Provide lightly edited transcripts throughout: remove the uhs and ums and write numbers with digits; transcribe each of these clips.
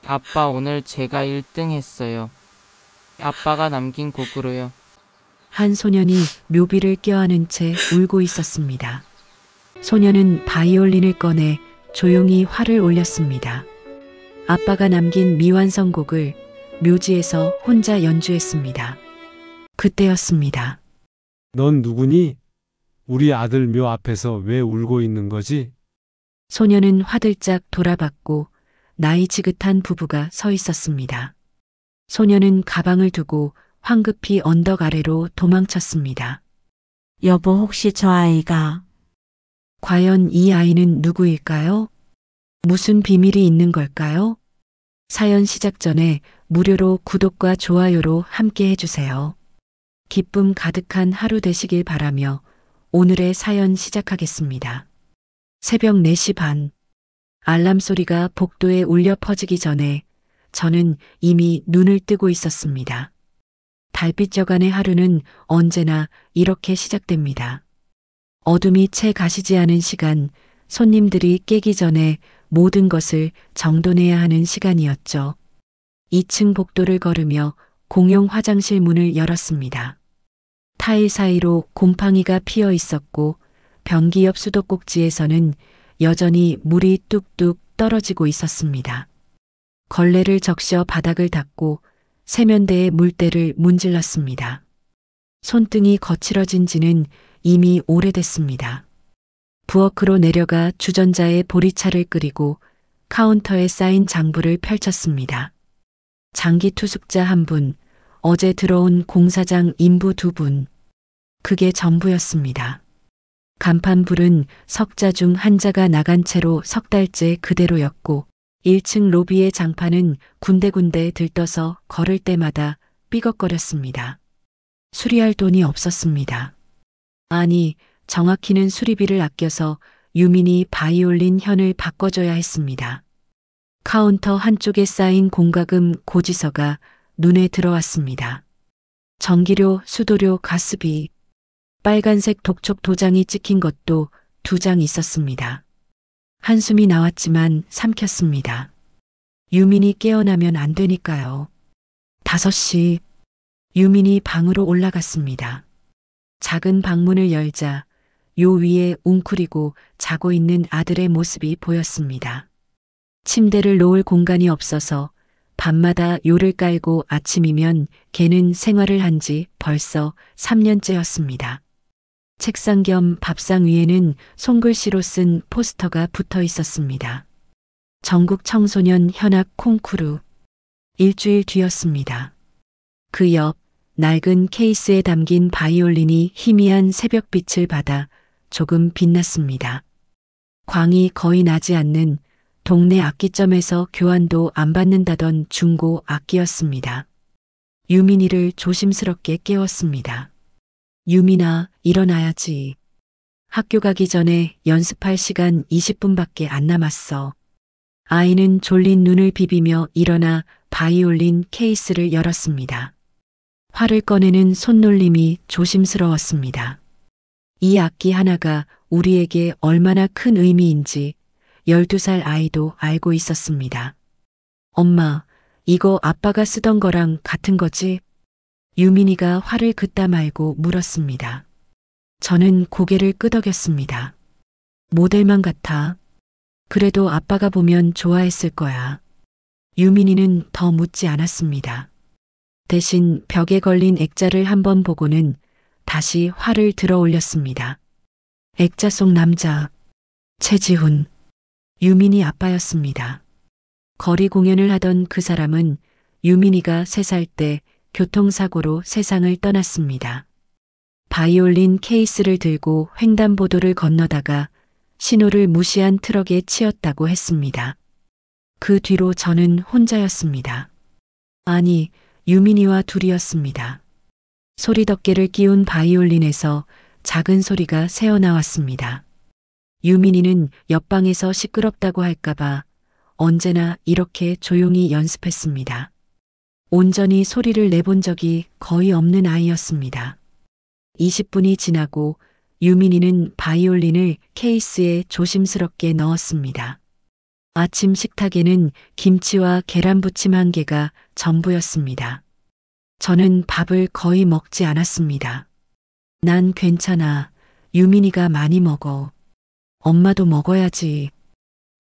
아빠 오늘 제가 1등 했어요. 아빠가 남긴 곡으로요. 한 소년이 묘비를 껴안은 채 울고 있었습니다. 소년은 바이올린을 꺼내 조용히 활을 올렸습니다. 아빠가 남긴 미완성곡을 묘지에서 혼자 연주했습니다. 그때였습니다. 넌 누구니? 우리 아들 묘 앞에서 왜 울고 있는 거지? 소년은 화들짝 돌아봤고 나이 지긋한 부부가 서 있었습니다. 소년은 가방을 두고 황급히 언덕 아래로 도망쳤습니다. 여보, 혹시 저 아이가 과연 이 아이는 누구일까요? 무슨 비밀이 있는 걸까요? 사연 시작 전에 무료로 구독과 좋아요로 함께 해주세요. 기쁨 가득한 하루 되시길 바라며 오늘의 사연 시작하겠습니다. 새벽 4시 반. 알람 소리가 복도에 울려 퍼지기 전에 저는 이미 눈을 뜨고 있었습니다. 달빛 여간의 하루는 언제나 이렇게 시작됩니다. 어둠이 채 가시지 않은 시간, 손님들이 깨기 전에 모든 것을 정돈해야 하는 시간이었죠. 2층 복도를 걸으며 공용 화장실 문을 열었습니다. 타일 사이로 곰팡이가 피어 있었고 변기 옆 수도꼭지에서는 여전히 물이 뚝뚝 떨어지고 있었습니다. 걸레를 적셔 바닥을 닦고 세면대에 물때를 문질렀습니다. 손등이 거칠어진 지는 이미 오래됐습니다. 부엌으로 내려가 주전자에 보리차를 끓이고 카운터에 쌓인 장부를 펼쳤습니다. 장기 투숙자 1분, 어제 들어온 공사장 인부 2분. 그게 전부였습니다. 간판 불은 석자 중 한 자가 나간 채로 석 달째 그대로였고 1층 로비의 장판은 군데군데 들떠서 걸을 때마다 삐걱거렸습니다. 수리할 돈이 없었습니다. 아니, 정확히는 수리비를 아껴서 유민이 바이올린 현을 바꿔줘야 했습니다. 카운터 한쪽에 쌓인 공과금 고지서가 눈에 들어왔습니다. 전기료, 수도료, 가스비, 빨간색 독촉 도장이 찍힌 것도 2장 있었습니다. 한숨이 나왔지만 삼켰습니다. 유민이 깨어나면 안 되니까요. 5시. 유민이 방으로 올라갔습니다. 작은 방문을 열자 요 위에 웅크리고 자고 있는 아들의 모습이 보였습니다. 침대를 놓을 공간이 없어서 밤마다 요를 깔고 아침이면 걔는 생활을 한 지 벌써 3년째였습니다. 책상 겸 밥상 위에는 손글씨로 쓴 포스터가 붙어 있었습니다. 전국 청소년 현악 콩쿠르. 일주일 뒤였습니다. 그 옆 낡은 케이스에 담긴 바이올린이 희미한 새벽빛을 받아 조금 빛났습니다. 광이 거의 나지 않는 동네 악기점에서 교환도 안 받는다던 중고 악기였습니다. 유민이를 조심스럽게 깨웠습니다. 유민아, 일어나야지. 학교 가기 전에 연습할 시간 20분밖에 안 남았어. 아이는 졸린 눈을 비비며 일어나 바이올린 케이스를 열었습니다. 활을 꺼내는 손놀림이 조심스러웠습니다. 이 악기 하나가 우리에게 얼마나 큰 의미인지 12살 아이도 알고 있었습니다. 엄마, 이거 아빠가 쓰던 거랑 같은 거지? 유민이가 활을 긋다 말고 물었습니다. 저는 고개를 끄덕였습니다. 모델만 같아. 그래도 아빠가 보면 좋아했을 거야. 유민이는 더 묻지 않았습니다. 대신 벽에 걸린 액자를 한번 보고는 다시 활을 들어 올렸습니다. 액자 속 남자, 최지훈. 유민이 아빠였습니다. 거리 공연을 하던 그 사람은 유민이가 3살 때 교통사고로 세상을 떠났습니다. 바이올린 케이스를 들고 횡단보도를 건너다가 신호를 무시한 트럭에 치였다고 했습니다. 그 뒤로 저는 혼자였습니다. 아니, 유민이와 둘이었습니다. 소리 덮개를 끼운 바이올린에서 작은 소리가 새어나왔습니다. 유민이는 옆방에서 시끄럽다고 할까봐 언제나 이렇게 조용히 연습했습니다. 온전히 소리를 내본 적이 거의 없는 아이였습니다. 20분이 지나고 유민이는 바이올린을 케이스에 조심스럽게 넣었습니다. 아침 식탁에는 김치와 계란부침 1개가 전부였습니다. 저는 밥을 거의 먹지 않았습니다. 난 괜찮아. 유민이가 많이 먹어. 엄마도 먹어야지.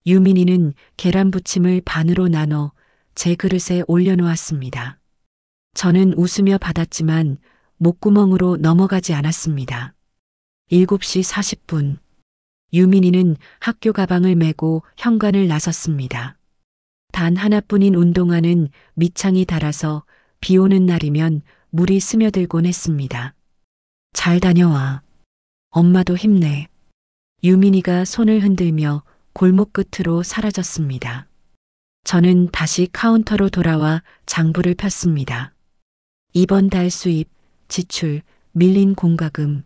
유민이는 계란부침을 반으로 나눠 제 그릇에 올려놓았습니다. 저는 웃으며 받았지만 목구멍으로 넘어가지 않았습니다. 7시 40분. 유민이는 학교 가방을 메고 현관을 나섰습니다. 단 하나뿐인 운동화는 밑창이 닳아서 비 오는 날이면 물이 스며들곤 했습니다. 잘 다녀와. 엄마도 힘내. 유민이가 손을 흔들며 골목 끝으로 사라졌습니다. 저는 다시 카운터로 돌아와 장부를 폈습니다. 이번 달 수입, 지출, 밀린 공과금.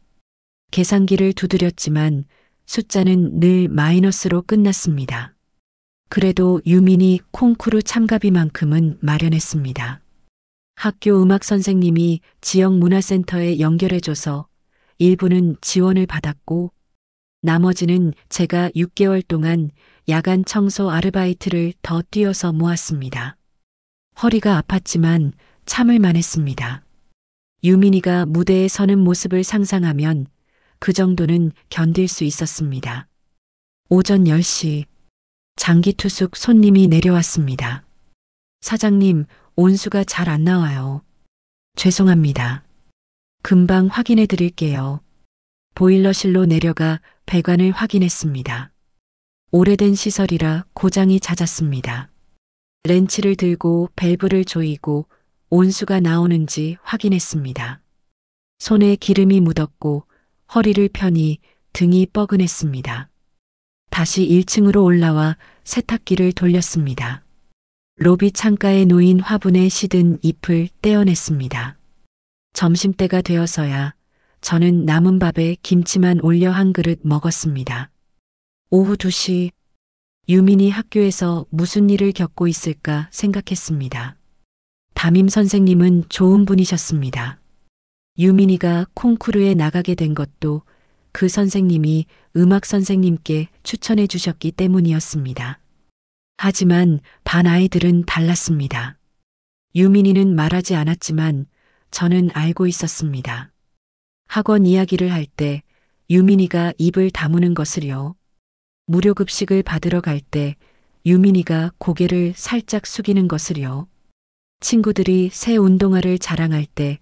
계산기를 두드렸지만 숫자는 늘 마이너스로 끝났습니다. 그래도 유민이 콩쿠르 참가비만큼은 마련했습니다. 학교 음악 선생님이 지역 문화센터에 연결해줘서 일부는 지원을 받았고 나머지는 제가 6개월 동안 야간 청소 아르바이트를 더 뛰어서 모았습니다. 허리가 아팠지만 참을 만했습니다. 유민이가 무대에 서는 모습을 상상하면 그 정도는 견딜 수 있었습니다. 오전 10시 장기투숙 손님이 내려왔습니다. 사장님, 온수가 잘 안 나와요. 죄송합니다. 금방 확인해 드릴게요. 보일러실로 내려가 배관을 확인했습니다. 오래된 시설이라 고장이 잦았습니다. 렌치를 들고 밸브를 조이고 온수가 나오는지 확인했습니다. 손에 기름이 묻었고 허리를 펴니 등이 뻐근했습니다. 다시 1층으로 올라와 세탁기를 돌렸습니다. 로비 창가에 놓인 화분에 시든 잎을 떼어냈습니다. 점심때가 되어서야 저는 남은 밥에 김치만 올려 한 그릇 먹었습니다. 오후 2시 유민이 학교에서 무슨 일을 겪고 있을까 생각했습니다. 담임 선생님은 좋은 분이셨습니다. 유민이가 콩쿠르에 나가게 된 것도 그 선생님이 음악 선생님께 추천해 주셨기 때문이었습니다. 하지만 반 아이들은 달랐습니다. 유민이는 말하지 않았지만 저는 알고 있었습니다. 학원 이야기를 할 때 유민이가 입을 다무는 것을요. 무료 급식을 받으러 갈 때 유민이가 고개를 살짝 숙이는 것을요. 친구들이 새 운동화를 자랑할 때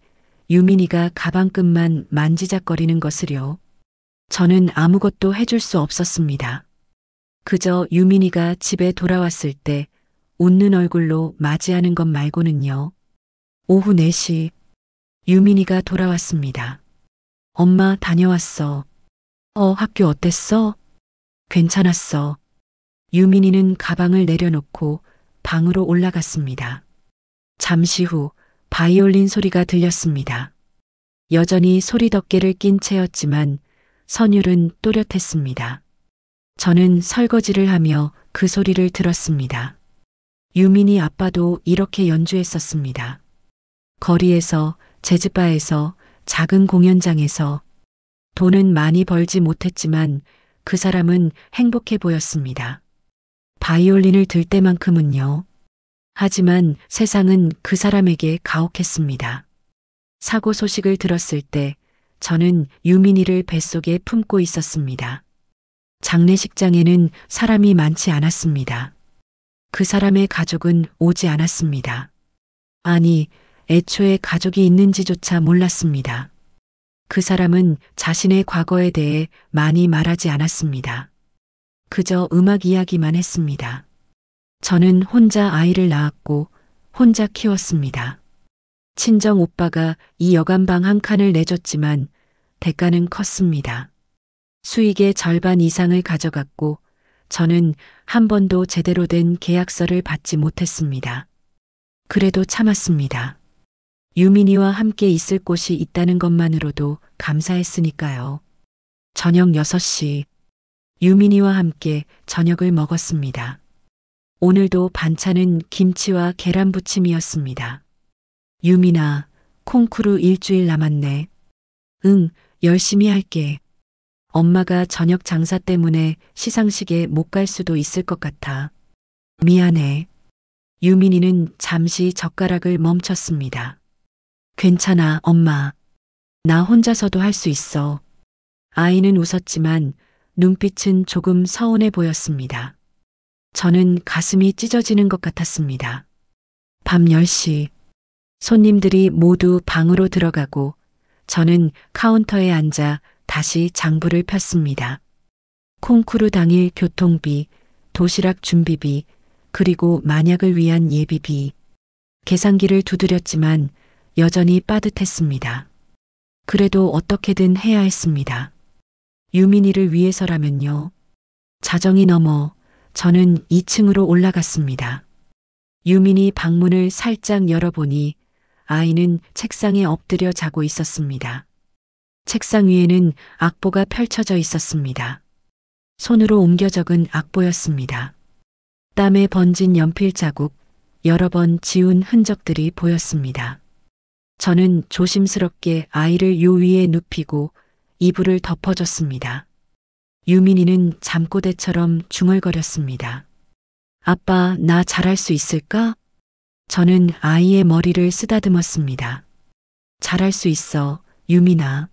유민이가 가방끈만 만지작거리는 것을요. 저는 아무것도 해줄 수 없었습니다. 그저 유민이가 집에 돌아왔을 때 웃는 얼굴로 맞이하는 것 말고는요. 오후 4시 유민이가 돌아왔습니다. 엄마 다녀왔어. 학교 어땠어? 괜찮았어. 유민이는 가방을 내려놓고 방으로 올라갔습니다. 잠시 후 바이올린 소리가 들렸습니다. 여전히 소리 덮개를 낀 채였지만 선율은 또렷했습니다. 저는 설거지를 하며 그 소리를 들었습니다. 유민이 아빠도 이렇게 연주했었습니다. 거리에서, 재즈바에서, 작은 공연장에서. 돈은 많이 벌지 못했지만 그 사람은 행복해 보였습니다. 바이올린을 들 때만큼은요. 하지만 세상은 그 사람에게 가혹했습니다. 사고 소식을 들었을 때 저는 유민이를 뱃속에 품고 있었습니다. 장례식장에는 사람이 많지 않았습니다. 그 사람의 가족은 오지 않았습니다. 아니, 애초에 가족이 있는지조차 몰랐습니다. 그 사람은 자신의 과거에 대해 많이 말하지 않았습니다. 그저 음악 이야기만 했습니다. 저는 혼자 아이를 낳았고 혼자 키웠습니다. 친정 오빠가 이 여간방 한 칸을 내줬지만 대가는 컸습니다. 수익의 절반 이상을 가져갔고 저는 한 번도 제대로 된 계약서를 받지 못했습니다. 그래도 참았습니다. 유민이와 함께 있을 곳이 있다는 것만으로도 감사했으니까요. 저녁 6시 유민이와 함께 저녁을 먹었습니다. 오늘도 반찬은 김치와 계란부침이었습니다. 유민아, 콩쿠르 일주일 남았네. 응, 열심히 할게. 엄마가 저녁 장사 때문에 시상식에 못 갈 수도 있을 것 같아. 미안해. 유민이는 잠시 젓가락을 멈췄습니다. 괜찮아, 엄마. 나 혼자서도 할 수 있어. 아이는 웃었지만 눈빛은 조금 서운해 보였습니다. 저는 가슴이 찢어지는 것 같았습니다. 밤 10시. 손님들이 모두 방으로 들어가고 저는 카운터에 앉아 다시 장부를 폈습니다. 콩쿠르 당일 교통비, 도시락 준비비, 그리고 만약을 위한 예비비. 계산기를 두드렸지만 여전히 빠듯했습니다. 그래도 어떻게든 해야 했습니다. 유민이를 위해서라면요. 자정이 넘어 저는 2층으로 올라갔습니다. 유민이 방문을 살짝 열어보니 아이는 책상에 엎드려 자고 있었습니다. 책상 위에는 악보가 펼쳐져 있었습니다. 손으로 옮겨 적은 악보였습니다. 땀에 번진 연필 자국, 여러 번 지운 흔적들이 보였습니다. 저는 조심스럽게 아이를 요 위에 눕히고 이불을 덮어줬습니다. 유민이는 잠꼬대처럼 중얼거렸습니다. 아빠, 나 잘할 수 있을까? 저는 아이의 머리를 쓰다듬었습니다. 잘할 수 있어, 유민아.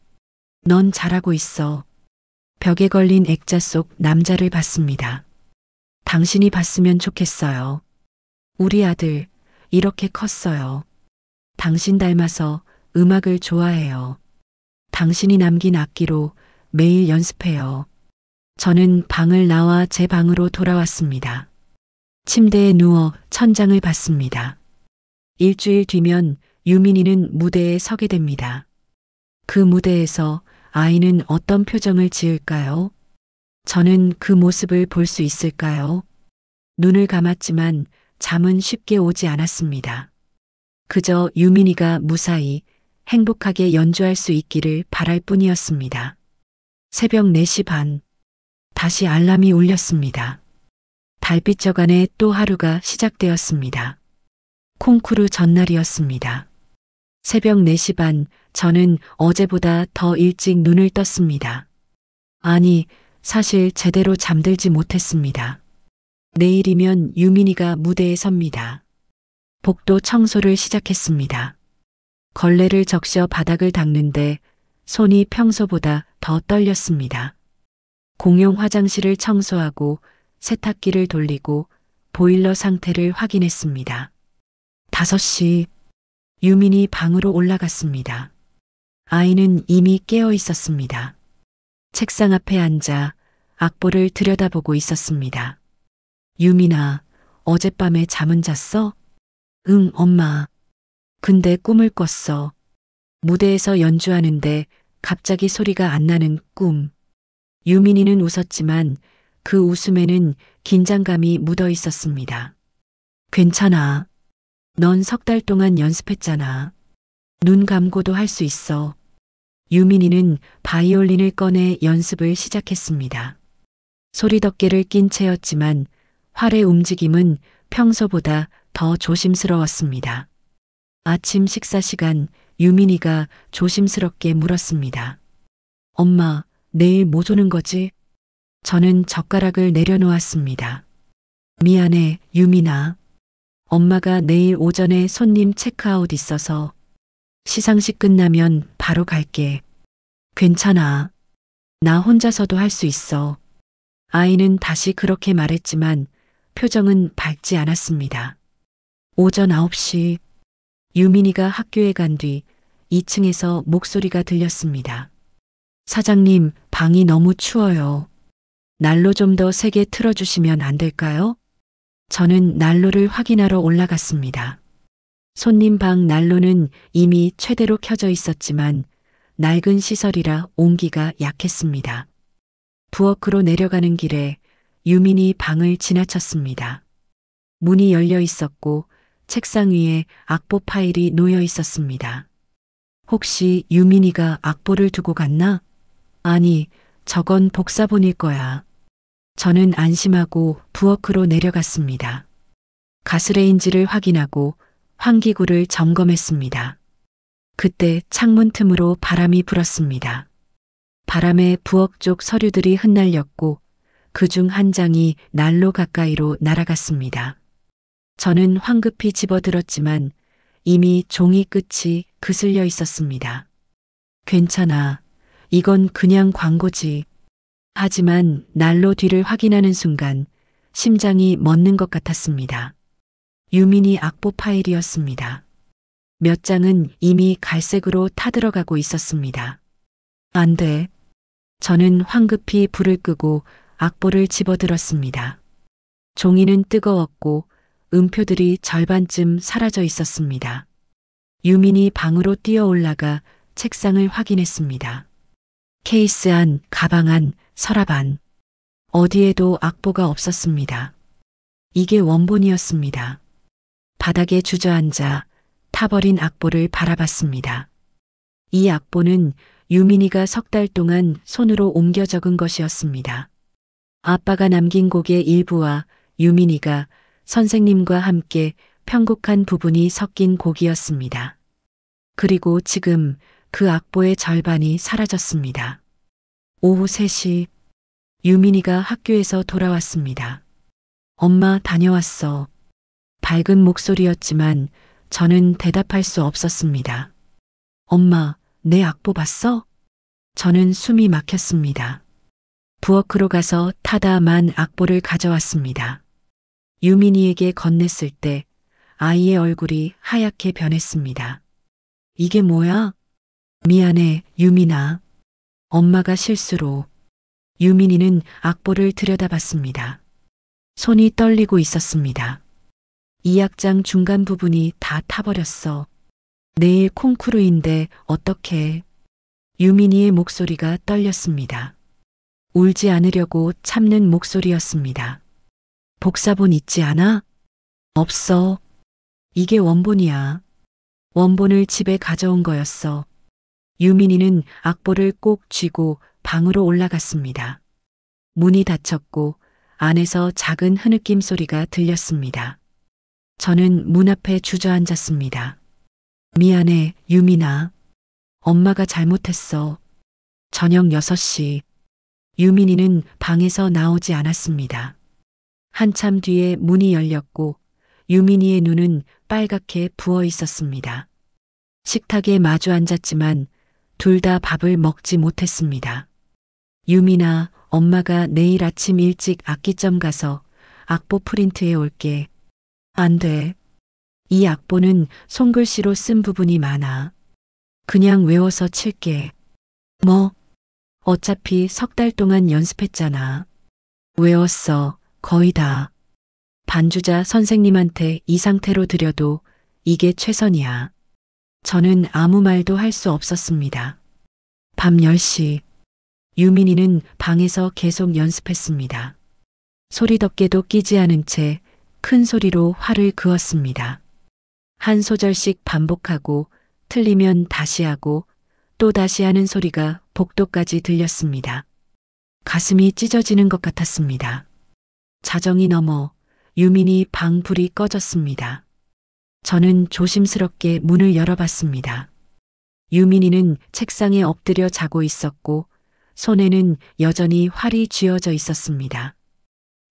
넌 잘하고 있어. 벽에 걸린 액자 속 남자를 봤습니다. 당신이 봤으면 좋겠어요. 우리 아들, 이렇게 컸어요. 당신 닮아서 음악을 좋아해요. 당신이 남긴 악기로 매일 연습해요. 저는 방을 나와 제 방으로 돌아왔습니다. 침대에 누워 천장을 봤습니다. 일주일 뒤면 유민이는 무대에 서게 됩니다. 그 무대에서 아이는 어떤 표정을 지을까요? 저는 그 모습을 볼 수 있을까요? 눈을 감았지만 잠은 쉽게 오지 않았습니다. 그저 유민이가 무사히 행복하게 연주할 수 있기를 바랄 뿐이었습니다. 새벽 4시 반. 다시 알람이 울렸습니다. 달빛 저간에 또 하루가 시작되었습니다. 콩쿠르 전날이었습니다. 새벽 4시 반, 저는 어제보다 더 일찍 눈을 떴습니다. 아니, 사실 제대로 잠들지 못했습니다. 내일이면 유민이가 무대에 섭니다. 복도 청소를 시작했습니다. 걸레를 적셔 바닥을 닦는데 손이 평소보다 더 떨렸습니다. 공용 화장실을 청소하고 세탁기를 돌리고 보일러 상태를 확인했습니다. 5시, 유민이 방으로 올라갔습니다. 아이는 이미 깨어 있었습니다. 책상 앞에 앉아 악보를 들여다보고 있었습니다. 유민아, 어젯밤에 잠은 잤어? 응, 엄마. 근데 꿈을 꿨어. 무대에서 연주하는데 갑자기 소리가 안 나는 꿈. 유민이는 웃었지만 그 웃음에는 긴장감이 묻어 있었습니다. 괜찮아. 넌 3달 동안 연습했잖아. 눈 감고도 할 수 있어. 유민이는 바이올린을 꺼내 연습을 시작했습니다. 소리 덮개를 낀 채였지만 활의 움직임은 평소보다 더 조심스러웠습니다. 아침 식사 시간 유민이가 조심스럽게 물었습니다. 엄마, 내일 못 오는 거지? 저는 젓가락을 내려놓았습니다. 미안해, 유민아. 엄마가 내일 오전에 손님 체크아웃 있어서 시상식 끝나면 바로 갈게. 괜찮아. 나 혼자서도 할 수 있어. 아이는 다시 그렇게 말했지만 표정은 밝지 않았습니다. 오전 9시, 유민이가 학교에 간 뒤 2층에서 목소리가 들렸습니다. 사장님, 방이 너무 추워요. 난로 좀 더 세게 틀어주시면 안 될까요? 저는 난로를 확인하러 올라갔습니다. 손님 방 난로는 이미 최대로 켜져 있었지만 낡은 시설이라 온기가 약했습니다. 부엌으로 내려가는 길에 유민이 방을 지나쳤습니다. 문이 열려 있었고 책상 위에 악보 파일이 놓여 있었습니다. 혹시 유민이가 악보를 두고 갔나? 아니, 저건 복사본일 거야. 저는 안심하고 부엌으로 내려갔습니다. 가스레인지를 확인하고 환기구를 점검했습니다. 그때 창문 틈으로 바람이 불었습니다. 바람에 부엌 쪽 서류들이 흩날렸고 그중 한 장이 난로 가까이로 날아갔습니다. 저는 황급히 집어들었지만 이미 종이 끝이 그슬려 있었습니다. 괜찮아. 이건 그냥 광고지. 하지만 난로 뒤를 확인하는 순간 심장이 멎는 것 같았습니다. 유민이 악보 파일이었습니다. 몇 장은 이미 갈색으로 타들어가고 있었습니다. 안 돼. 저는 황급히 불을 끄고 악보를 집어들었습니다. 종이는 뜨거웠고 음표들이 절반쯤 사라져 있었습니다. 유민이 방으로 뛰어 올라가 책상을 확인했습니다. 케이스 안, 가방 안, 서랍 안. 어디에도 악보가 없었습니다. 이게 원본이었습니다. 바닥에 주저앉아 타버린 악보를 바라봤습니다. 이 악보는 유민이가 석 달 동안 손으로 옮겨 적은 것이었습니다. 아빠가 남긴 곡의 일부와 유민이가 선생님과 함께 편곡한 부분이 섞인 곡이었습니다. 그리고 지금 그 악보의 절반이 사라졌습니다. 오후 3시 유민이가 학교에서 돌아왔습니다. 엄마 다녀왔어. 밝은 목소리였지만 저는 대답할 수 없었습니다. 엄마, 내 악보 봤어? 저는 숨이 막혔습니다. 부엌으로 가서 타다만 악보를 가져왔습니다. 유민이에게 건넸을 때 아이의 얼굴이 하얗게 변했습니다. 이게 뭐야? 미안해, 유민아. 엄마가 실수로. 유민이는 악보를 들여다봤습니다. 손이 떨리고 있었습니다. 2악장 중간 부분이 다 타버렸어. 내일 콩쿠르인데 어떡해. 유민이의 목소리가 떨렸습니다. 울지 않으려고 참는 목소리였습니다. 복사본 있지 않아? 없어. 이게 원본이야. 원본을 집에 가져온 거였어. 유민이는 악보를 꼭 쥐고 방으로 올라갔습니다. 문이 닫혔고 안에서 작은 흐느낌 소리가 들렸습니다. 저는 문 앞에 주저앉았습니다. 미안해, 유민아. 엄마가 잘못했어. 저녁 6시. 유민이는 방에서 나오지 않았습니다. 한참 뒤에 문이 열렸고 유민이의 눈은 빨갛게 부어 있었습니다. 식탁에 마주 앉았지만 둘 다 밥을 먹지 못했습니다. 유민아, 엄마가 내일 아침 일찍 악기점 가서 악보 프린트해 올게. 안 돼. 이 악보는 손글씨로 쓴 부분이 많아. 그냥 외워서 칠게. 뭐? 어차피 석 달 동안 연습했잖아. 외웠어. 거의 다. 반주자 선생님한테 이 상태로 드려도 이게 최선이야. 저는 아무 말도 할 수 없었습니다. 밤 10시. 유민이는 방에서 계속 연습했습니다. 소리 덮개도 끼지 않은 채 큰 소리로 활을 그었습니다. 한 소절씩 반복하고 틀리면 다시 하고 또 다시 하는 소리가 복도까지 들렸습니다. 가슴이 찢어지는 것 같았습니다. 자정이 넘어 유민이 방 불이 꺼졌습니다. 저는 조심스럽게 문을 열어봤습니다. 유민이는 책상에 엎드려 자고 있었고 손에는 여전히 활이 쥐어져 있었습니다.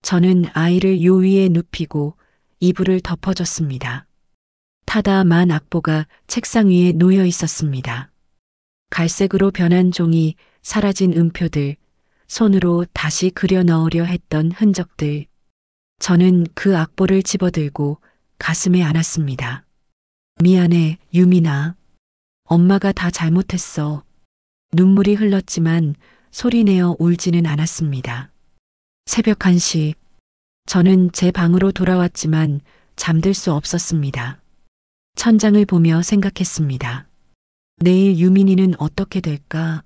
저는 아이를 요 위에 눕히고 이불을 덮어줬습니다. 타다만 악보가 책상 위에 놓여 있었습니다. 갈색으로 변한 종이, 사라진 음표들, 손으로 다시 그려 넣으려 했던 흔적들. 저는 그 악보를 집어들고 가슴에 안았습니다. 미안해, 유민아. 엄마가 다 잘못했어. 눈물이 흘렀지만 소리내어 울지는 않았습니다. 새벽 1시. 저는 제 방으로 돌아왔지만 잠들 수 없었습니다. 천장을 보며 생각했습니다. 내일 유민이는 어떻게 될까?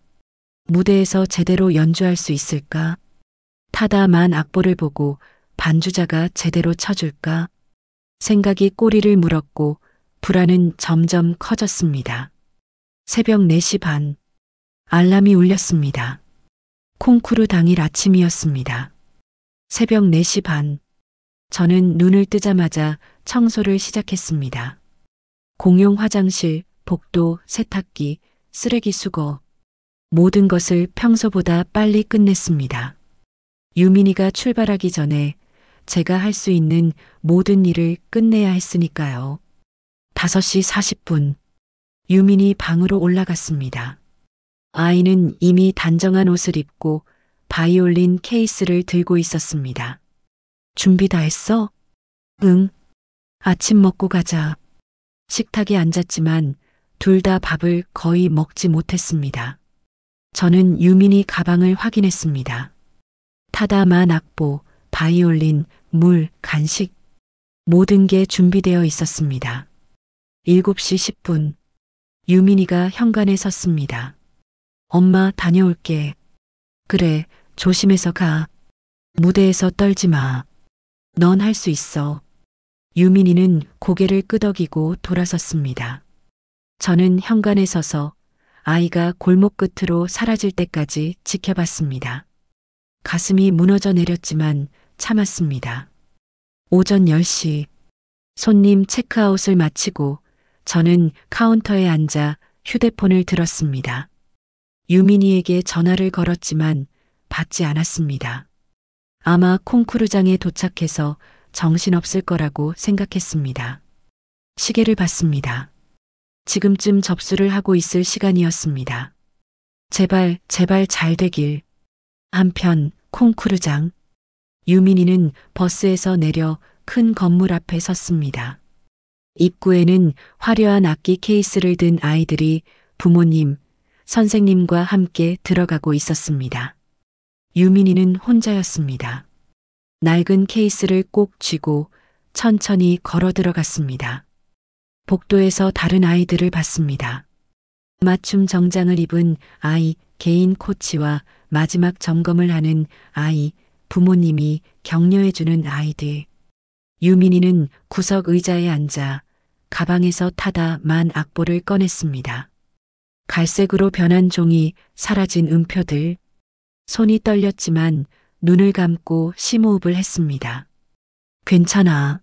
무대에서 제대로 연주할 수 있을까? 타다만 악보를 보고 반주자가 제대로 쳐줄까? 생각이 꼬리를 물었고 불안은 점점 커졌습니다. 새벽 4시 반. 알람이 울렸습니다. 콩쿠르 당일 아침이었습니다. 새벽 4시 반. 저는 눈을 뜨자마자 청소를 시작했습니다. 공용 화장실, 복도, 세탁기, 쓰레기 수거. 모든 것을 평소보다 빨리 끝냈습니다. 유민이가 출발하기 전에 제가 할 수 있는 모든 일을 끝내야 했으니까요. 5시 40분. 유민이 방으로 올라갔습니다. 아이는 이미 단정한 옷을 입고 바이올린 케이스를 들고 있었습니다. 준비 다 했어? 응. 아침 먹고 가자. 식탁에 앉았지만 둘 다 밥을 거의 먹지 못했습니다. 저는 유민이 가방을 확인했습니다. 타다만 악보, 바이올린, 물, 간식. 모든 게 준비되어 있었습니다. 7시 10분. 유민이가 현관에 섰습니다. 엄마 다녀올게. 그래, 조심해서 가. 무대에서 떨지 마. 넌 할 수 있어. 유민이는 고개를 끄덕이고 돌아섰습니다. 저는 현관에 서서 아이가 골목 끝으로 사라질 때까지 지켜봤습니다. 가슴이 무너져 내렸지만 참았습니다. 오전 10시. 손님 체크아웃을 마치고 저는 카운터에 앉아 휴대폰을 들었습니다. 유민이에게 전화를 걸었지만 받지 않았습니다. 아마 콩쿠르장에 도착해서 정신없을 거라고 생각했습니다. 시계를 봤습니다. 지금쯤 접수를 하고 있을 시간이었습니다. 제발, 제발 잘 되길. 한편 콩쿠르장. 유민이는 버스에서 내려 큰 건물 앞에 섰습니다. 입구에는 화려한 악기 케이스를 든 아이들이 부모님, 선생님과 함께 들어가고 있었습니다. 유민이는 혼자였습니다. 낡은 케이스를 꼭 쥐고 천천히 걸어 들어갔습니다. 복도에서 다른 아이들을 봤습니다. 맞춤 정장을 입은 아이, 개인 코치와 마지막 점검을 하는 아이, 부모님이 격려해주는 아이들. 유민이는 구석 의자에 앉아 가방에서 타다만 악보를 꺼냈습니다. 갈색으로 변한 종이, 사라진 음표들. 손이 떨렸지만 눈을 감고 심호흡을 했습니다. 괜찮아.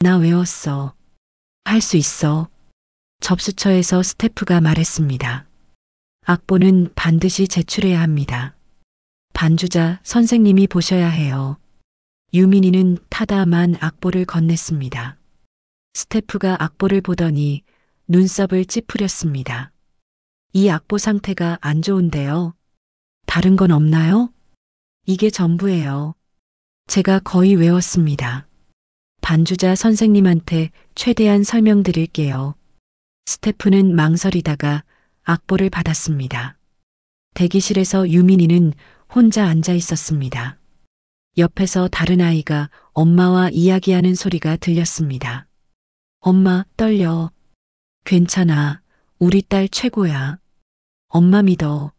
나 외웠어. 할 수 있어. 접수처에서 스태프가 말했습니다. 악보는 반드시 제출해야 합니다. 반주자 선생님이 보셔야 해요. 유민이는 타다만 악보를 건넸습니다. 스태프가 악보를 보더니 눈썹을 찌푸렸습니다. 이 악보 상태가 안 좋은데요. 다른 건 없나요? 이게 전부예요. 제가 거의 외웠습니다. 반주자 선생님한테 최대한 설명드릴게요. 스태프는 망설이다가 악보를 받았습니다. 대기실에서 유민이는 혼자 앉아 있었습니다. 옆에서 다른 아이가 엄마와 이야기하는 소리가 들렸습니다. 엄마, 떨려. 괜찮아. 우리 딸 최고야. 엄마 믿어.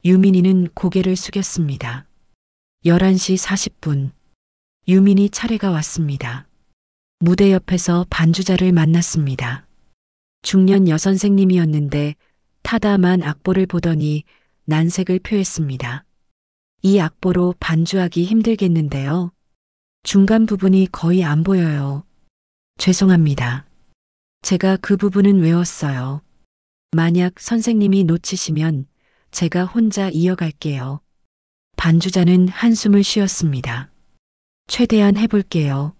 유민이는 고개를 숙였습니다. 11시 40분. 유민이 차례가 왔습니다. 무대 옆에서 반주자를 만났습니다. 중년 여선생님이었는데 타다만 악보를 보더니 난색을 표했습니다. 이 악보로 반주하기 힘들겠는데요. 중간 부분이 거의 안 보여요. 죄송합니다. 제가 그 부분은 외웠어요. 만약 선생님이 놓치시면 제가 혼자 이어갈게요. 반주자는 한숨을 쉬었습니다. 최대한 해볼게요.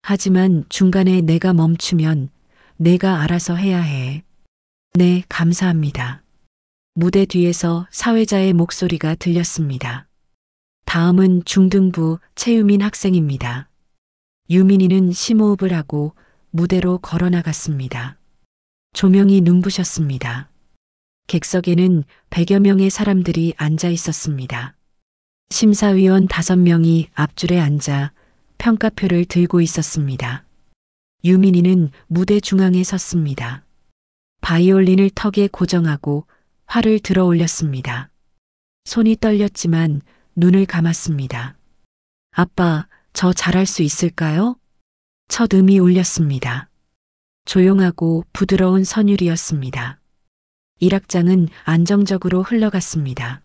하지만 중간에 내가 멈추면 내가 알아서 해야 해. 네, 감사합니다. 무대 뒤에서 사회자의 목소리가 들렸습니다. 다음은 중등부 최유민 학생입니다. 유민이는 심호흡을 하고 무대로 걸어나갔습니다. 조명이 눈부셨습니다. 객석에는 100여 명의 사람들이 앉아 있었습니다. 심사위원 5명이 앞줄에 앉아 평가표를 들고 있었습니다. 유민이는 무대 중앙에 섰습니다. 바이올린을 턱에 고정하고 활을 들어 올렸습니다. 손이 떨렸지만 눈을 감았습니다. 아빠, 저 잘할 수 있을까요? 첫 음이 울렸습니다. 조용하고 부드러운 선율이었습니다. 1악장은 안정적으로 흘러갔습니다.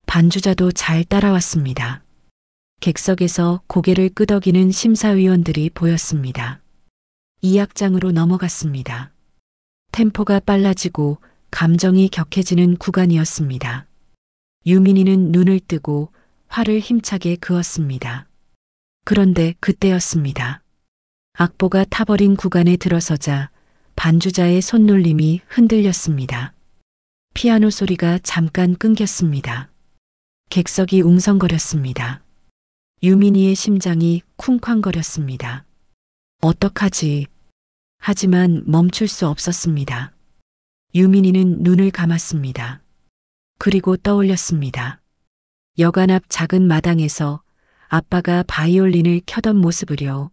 반주자도 잘 따라왔습니다. 객석에서 고개를 끄덕이는 심사위원들이 보였습니다. 2악장으로 넘어갔습니다. 템포가 빨라지고 감정이 격해지는 구간이었습니다. 유민이는 눈을 뜨고 활을 힘차게 그었습니다. 그런데 그때였습니다. 악보가 타버린 구간에 들어서자 반주자의 손놀림이 흔들렸습니다. 피아노 소리가 잠깐 끊겼습니다. 객석이 웅성거렸습니다. 유민이의 심장이 쿵쾅거렸습니다. 어떡하지? 하지만 멈출 수 없었습니다. 유민이는 눈을 감았습니다. 그리고 떠올렸습니다. 여관 앞 작은 마당에서 아빠가 바이올린을 켜던 모습을요.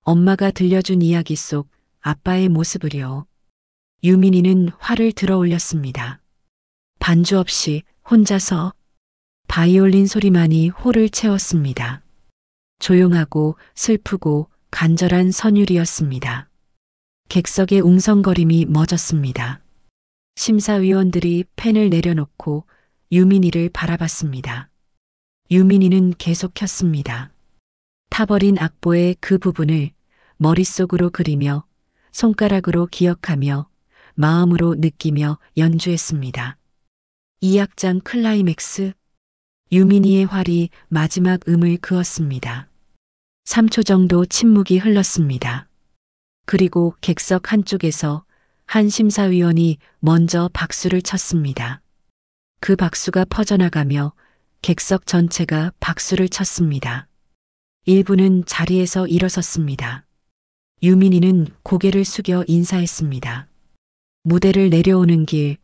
엄마가 들려준 이야기 속 아빠의 모습을요. 유민이는 화를 들어 올렸습니다. 반주 없이 혼자서 바이올린 소리만이 홀을 채웠습니다. 조용하고 슬프고 간절한 선율이었습니다. 객석의 웅성거림이 멎었습니다. 심사위원들이 펜을 내려놓고 유민이를 바라봤습니다. 유민이는 계속 켰습니다. 타버린 악보의 그 부분을 머릿속으로 그리며 손가락으로 기억하며 마음으로 느끼며 연주했습니다. 2악장 클라이맥스. 유민이의 활이 마지막 음을 그었습니다. 3초 정도 침묵이 흘렀습니다. 그리고 객석 한쪽에서 한 심사위원이 먼저 박수를 쳤습니다. 그 박수가 퍼져나가며 객석 전체가 박수를 쳤습니다. 일부는 자리에서 일어섰습니다. 유민이는 고개를 숙여 인사했습니다. 무대를 내려오는 길,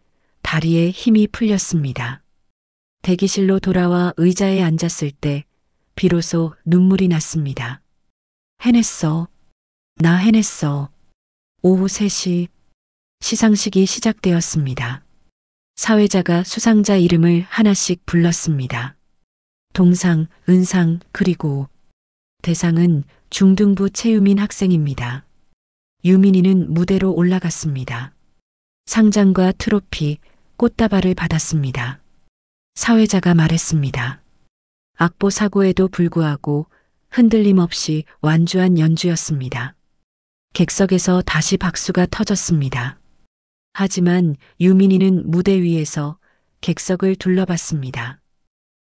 다리에 힘이 풀렸습니다. 대기실로 돌아와 의자에 앉았을 때 비로소 눈물이 났습니다. 해냈어. 나 해냈어. 오후 3시 시상식이 시작되었습니다. 사회자가 수상자 이름을 하나씩 불렀습니다. 동상, 은상, 그리고 대상은 중등부 최유민 학생입니다. 유민이는 무대로 올라갔습니다. 상장과 트로피, 꽃다발을 받았습니다. 사회자가 말했습니다. 악보 사고에도 불구하고 흔들림 없이 완주한 연주였습니다. 객석에서 다시 박수가 터졌습니다. 하지만 유민이는 무대 위에서 객석을 둘러봤습니다.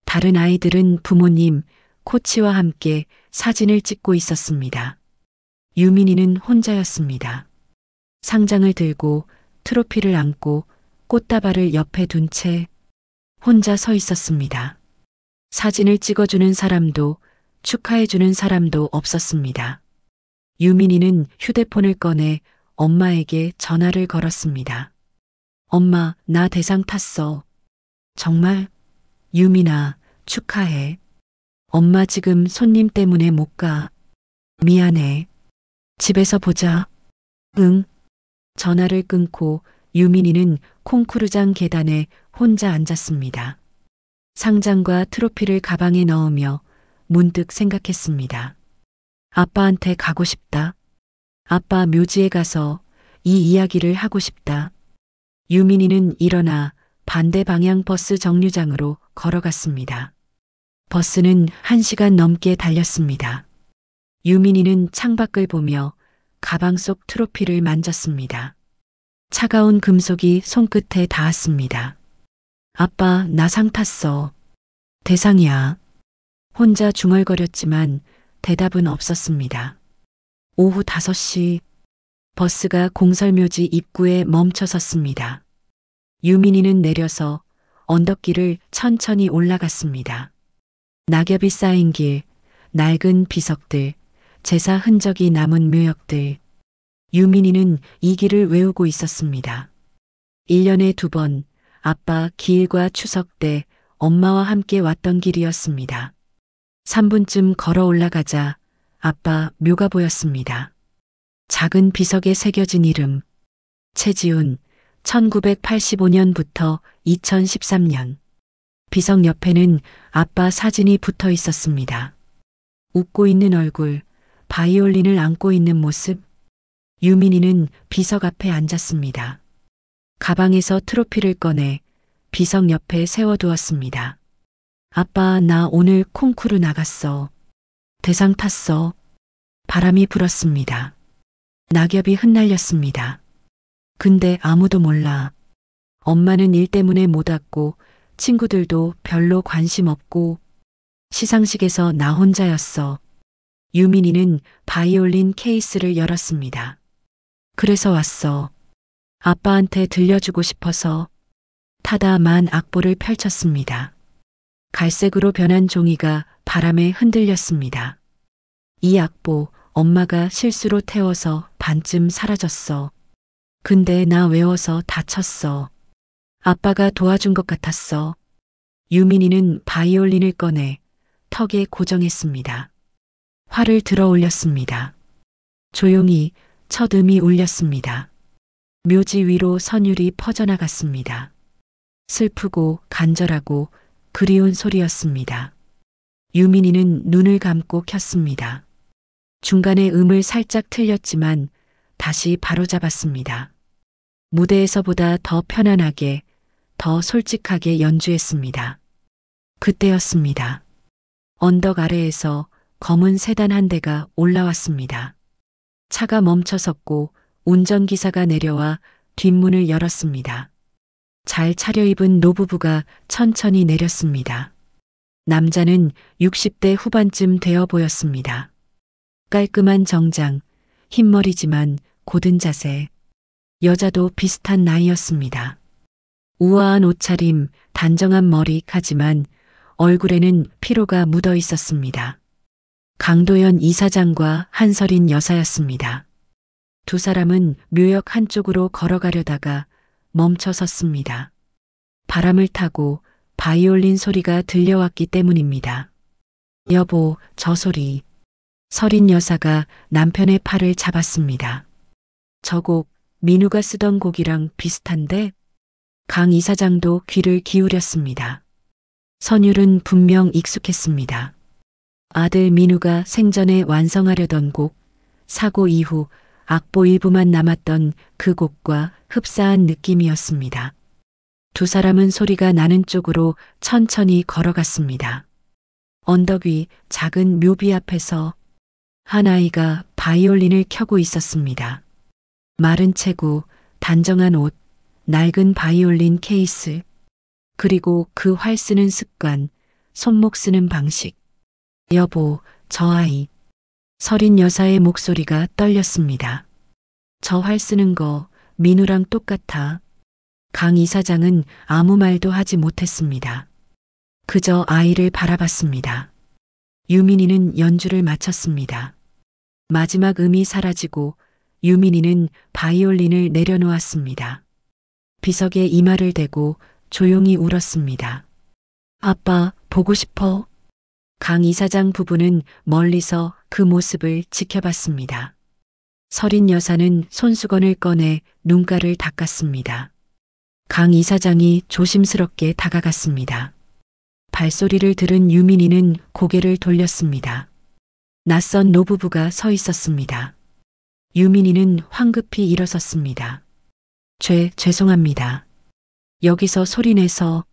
다른 아이들은 부모님, 코치와 함께 사진을 찍고 있었습니다. 유민이는 혼자였습니다. 상장을 들고 트로피를 안고 꽃다발을 옆에 둔 채 혼자 서 있었습니다. 사진을 찍어주는 사람도 축하해주는 사람도 없었습니다. 유민이는 휴대폰을 꺼내 엄마에게 전화를 걸었습니다. 엄마, 나 대상 탔어. 정말? 유민아, 축하해. 엄마 지금 손님 때문에 못 가. 미안해. 집에서 보자. 응. 전화를 끊고 유민이는 콩쿠르장 계단에 혼자 앉았습니다. 상장과 트로피를 가방에 넣으며 문득 생각했습니다. 아빠한테 가고 싶다. 아빠 묘지에 가서 이 이야기를 하고 싶다. 유민이는 일어나 반대 방향 버스 정류장으로 걸어갔습니다. 버스는 1시간 넘게 달렸습니다. 유민이는 창밖을 보며 가방 속 트로피를 만졌습니다. 차가운 금속이 손끝에 닿았습니다. 아빠, 나 상 탔어. 대상이야. 혼자 중얼거렸지만 대답은 없었습니다. 오후 5시 버스가 공설묘지 입구에 멈춰 섰습니다. 유민이는 내려서 언덕길을 천천히 올라갔습니다. 낙엽이 쌓인 길, 낡은 비석들, 제사 흔적이 남은 묘역들. 유민이는 이 길을 외우고 있었습니다. 1년에 2번 아빠 기일과 추석 때 엄마와 함께 왔던 길이었습니다. 3분쯤 걸어 올라가자 아빠 묘가 보였습니다. 작은 비석에 새겨진 이름. 최지훈, 1985년부터 2013년. 비석 옆에는 아빠 사진이 붙어 있었습니다. 웃고 있는 얼굴, 바이올린을 안고 있는 모습. 유민이는 비석 앞에 앉았습니다. 가방에서 트로피를 꺼내 비석 옆에 세워두었습니다. 아빠, 나 오늘 콩쿠르 나갔어. 대상 탔어. 바람이 불었습니다. 낙엽이 흩날렸습니다. 근데 아무도 몰라. 엄마는 일 때문에 못 왔고 친구들도 별로 관심 없고 시상식에서 나 혼자였어. 유민이는 바이올린 케이스를 열었습니다. 그래서 왔어. 아빠한테 들려주고 싶어서. 타다만 악보를 펼쳤습니다. 갈색으로 변한 종이가 바람에 흔들렸습니다. 이 악보 엄마가 실수로 태워서 반쯤 사라졌어. 근데 나 외워서 다쳤어. 아빠가 도와준 것 같았어. 유민이는 바이올린을 꺼내 턱에 고정했습니다. 활을 들어 올렸습니다. 조용히 첫 음이 울렸습니다. 묘지 위로 선율이 퍼져나갔습니다. 슬프고 간절하고 그리운 소리였습니다. 유민이는 눈을 감고 켰습니다. 중간에 음을 살짝 틀렸지만 다시 바로잡았습니다. 무대에서보다 더 편안하게, 더 솔직하게 연주했습니다. 그때였습니다. 언덕 아래에서 검은 세단 한 대가 올라왔습니다. 차가 멈춰섰고 운전기사가 내려와 뒷문을 열었습니다. 잘 차려입은 노부부가 천천히 내렸습니다. 남자는 60대 후반쯤 되어 보였습니다. 깔끔한 정장, 흰머리지만 고든 자세. 여자도 비슷한 나이였습니다. 우아한 옷차림, 단정한 머리, 하지만 얼굴에는 피로가 묻어 있었습니다. 강도연 이사장과 한설인 여사였습니다. 두 사람은 묘역 한쪽으로 걸어가려다가 멈춰 섰습니다. 바람을 타고 바이올린 소리가 들려왔기 때문입니다. 여보, 저 소리. 설인 여사가 남편의 팔을 잡았습니다. 저 곡, 민우가 쓰던 곡이랑 비슷한데? 강 이사장도 귀를 기울였습니다. 선율은 분명 익숙했습니다. 아들 민우가 생전에 완성하려던 곡, 사고 이후 악보 일부만 남았던 그 곡과 흡사한 느낌이었습니다. 두 사람은 소리가 나는 쪽으로 천천히 걸어갔습니다. 언덕 위 작은 묘비 앞에서 한 아이가 바이올린을 켜고 있었습니다. 마른 체구, 단정한 옷, 낡은 바이올린 케이스, 그리고 그 활 쓰는 습관, 손목 쓰는 방식. 여보, 저 아이. 설인 여사의 목소리가 떨렸습니다. 저 활 쓰는 거 민우랑 똑같아. 강 이사장은 아무 말도 하지 못했습니다. 그저 아이를 바라봤습니다. 유민이는 연주를 마쳤습니다. 마지막 음이 사라지고 유민이는 바이올린을 내려놓았습니다. 비석에 이마를 대고 조용히 울었습니다. 아빠, 보고 싶어. 강 이사장 부부는 멀리서 그 모습을 지켜봤습니다. 설인 여사는 손수건을 꺼내 눈가를 닦았습니다. 강 이사장이 조심스럽게 다가갔습니다. 발소리를 들은 유민이는 고개를 돌렸습니다. 낯선 노부부가 서 있었습니다. 유민이는 황급히 일어섰습니다. 죄송합니다. 여기서 소리내서.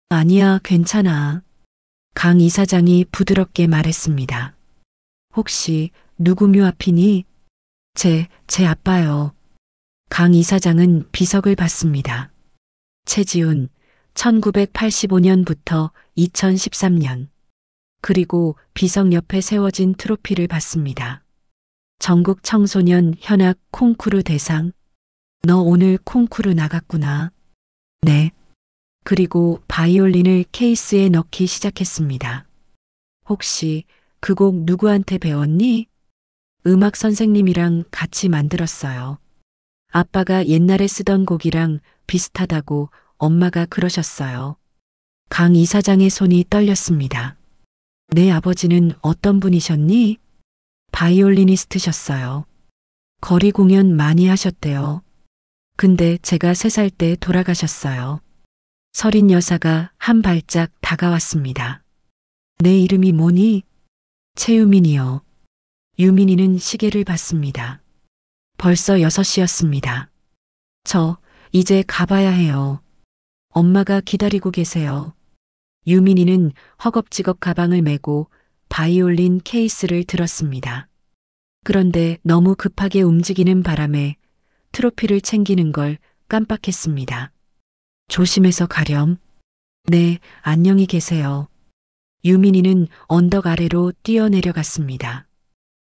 아니야, 괜찮아. 강 이사장이 부드럽게 말했습니다. 혹시 누구 묘 앞이니? 제 아빠요. 강 이사장은 비석을 받습니다. 최지훈, 1985년부터 2013년. 그리고 비석 옆에 세워진 트로피를 받습니다. 전국 청소년 현악 콩쿠르 대상. 너 오늘 콩쿠르 나갔구나. 네. 그리고 바이올린을 케이스에 넣기 시작했습니다. 혹시 그 곡 누구한테 배웠니? 음악 선생님이랑 같이 만들었어요. 아빠가 옛날에 쓰던 곡이랑 비슷하다고 엄마가 그러셨어요. 강 이사장의 손이 떨렸습니다. 내 아버지는 어떤 분이셨니? 바이올리니스트셨어요. 거리 공연 많이 하셨대요. 근데 제가 3살 때 돌아가셨어요. 설인 여사가 한 발짝 다가왔습니다. 내 이름이 뭐니? 최유민이요. 유민이는 시계를 봤습니다. 벌써 6시였습니다. 저 이제 가봐야 해요. 엄마가 기다리고 계세요. 유민이는 허겁지겁 가방을 메고 바이올린 케이스를 들었습니다. 그런데 너무 급하게 움직이는 바람에 트로피를 챙기는 걸 깜빡했습니다. 조심해서 가렴. 네, 안녕히 계세요. 유민이는 언덕 아래로 뛰어내려갔습니다.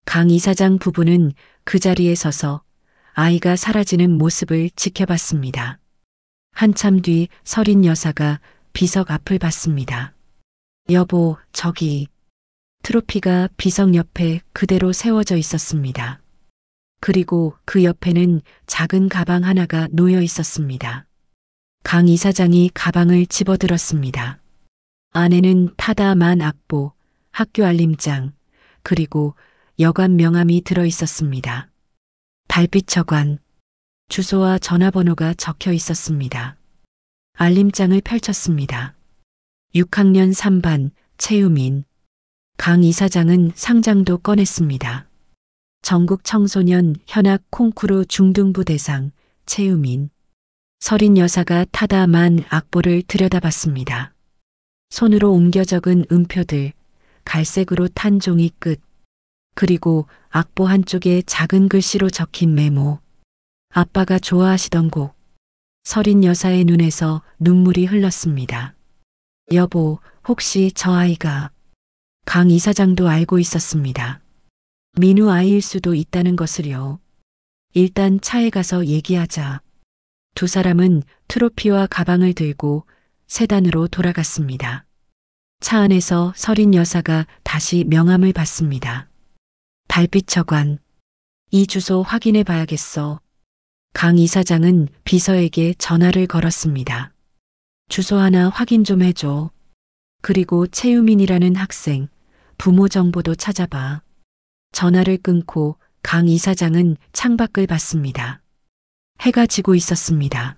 강 이사장 부부는 그 자리에 서서 아이가 사라지는 모습을 지켜봤습니다. 한참 뒤 서린 여사가 비석 앞을 봤습니다. 여보, 저기. 트로피가 비석 옆에 그대로 세워져 있었습니다. 그리고 그 옆에는 작은 가방 하나가 놓여 있었습니다. 강 이사장이 가방을 집어들었습니다. 안에는 타다만 악보, 학교 알림장, 그리고 여관 명함이 들어 있었습니다. 달빛 저관, 주소와 전화번호가 적혀 있었습니다. 알림장을 펼쳤습니다. 6학년 3반 최유민. 강 이사장은 상장도 꺼냈습니다. 전국 청소년 현악 콩쿠르 중등부 대상 최유민. 서린 여사가 타다만 악보를 들여다봤습니다. 손으로 옮겨 적은 음표들, 갈색으로 탄 종이 끝, 그리고 악보 한쪽에 작은 글씨로 적힌 메모. 아빠가 좋아하시던 곡. 서린 여사의 눈에서 눈물이 흘렀습니다. 여보, 혹시 저 아이가... 강 이사장도 알고 있었습니다. 민우 아이일 수도 있다는 것을요. 일단 차에 가서 얘기하자. 두 사람은 트로피와 가방을 들고 세단으로 돌아갔습니다. 차 안에서 서린 여사가 다시 명함을 받습니다. 달빛 저관. 이 주소 확인해 봐야겠어. 강 이사장은 비서에게 전화를 걸었습니다. 주소 하나 확인 좀 해줘. 그리고 최유민이라는 학생, 부모 정보도 찾아봐. 전화를 끊고 강 이사장은 창밖을 봤습니다. 해가 지고 있었습니다.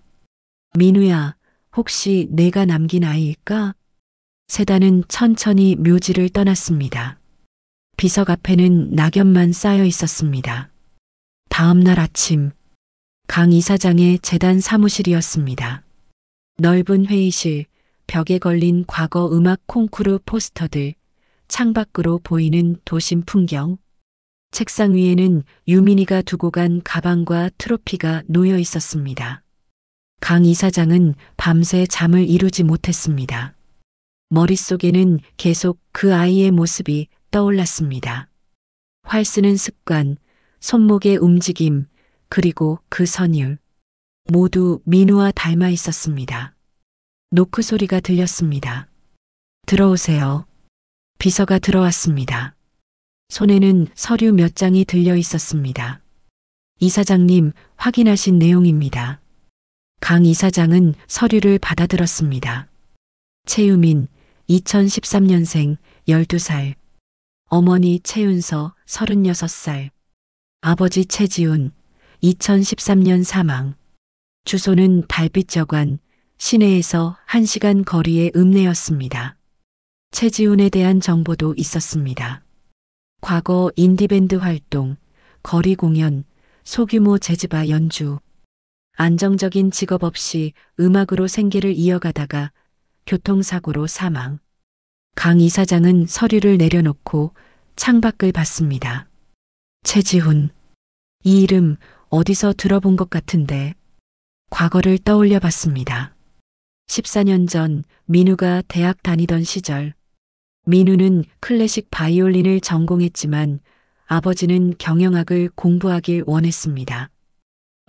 민우야, 혹시 내가 남긴 아이일까? 세단은 천천히 묘지를 떠났습니다. 비석 앞에는 낙엽만 쌓여 있었습니다. 다음 날 아침, 강 이사장의 재단 사무실이었습니다. 넓은 회의실, 벽에 걸린 과거 음악 콩쿠르 포스터들, 창밖으로 보이는 도심 풍경. 책상 위에는 유민이가 두고 간 가방과 트로피가 놓여 있었습니다. 강 이사장은 밤새 잠을 이루지 못했습니다. 머릿속에는 계속 그 아이의 모습이 떠올랐습니다. 활 쓰는 습관, 손목의 움직임, 그리고 그 선율. 모두 민우와 닮아 있었습니다. 노크 소리가 들렸습니다. 들어오세요. 비서가 들어왔습니다. 손에는 서류 몇 장이 들려 있었습니다. 이사장님, 확인하신 내용입니다. 강 이사장은 서류를 받아들었습니다. 최유민, 2013년생, 12살. 어머니 최윤서, 36살. 아버지 최지훈, 2013년 사망. 주소는 달빛 저관, 시내에서 1시간 거리의 읍내였습니다. 최지훈에 대한 정보도 있었습니다. 과거 인디밴드 활동, 거리 공연, 소규모 재즈바 연주. 안정적인 직업 없이 음악으로 생계를 이어가다가 교통사고로 사망. 강 이사장은 서류를 내려놓고 창밖을 봤습니다. 최지훈. 이 이름 어디서 들어본 것 같은데. 과거를 떠올려 봤습니다. 14년 전 민우가 대학 다니던 시절. 민우는 클래식 바이올린을 전공했지만 아버지는 경영학을 공부하길 원했습니다.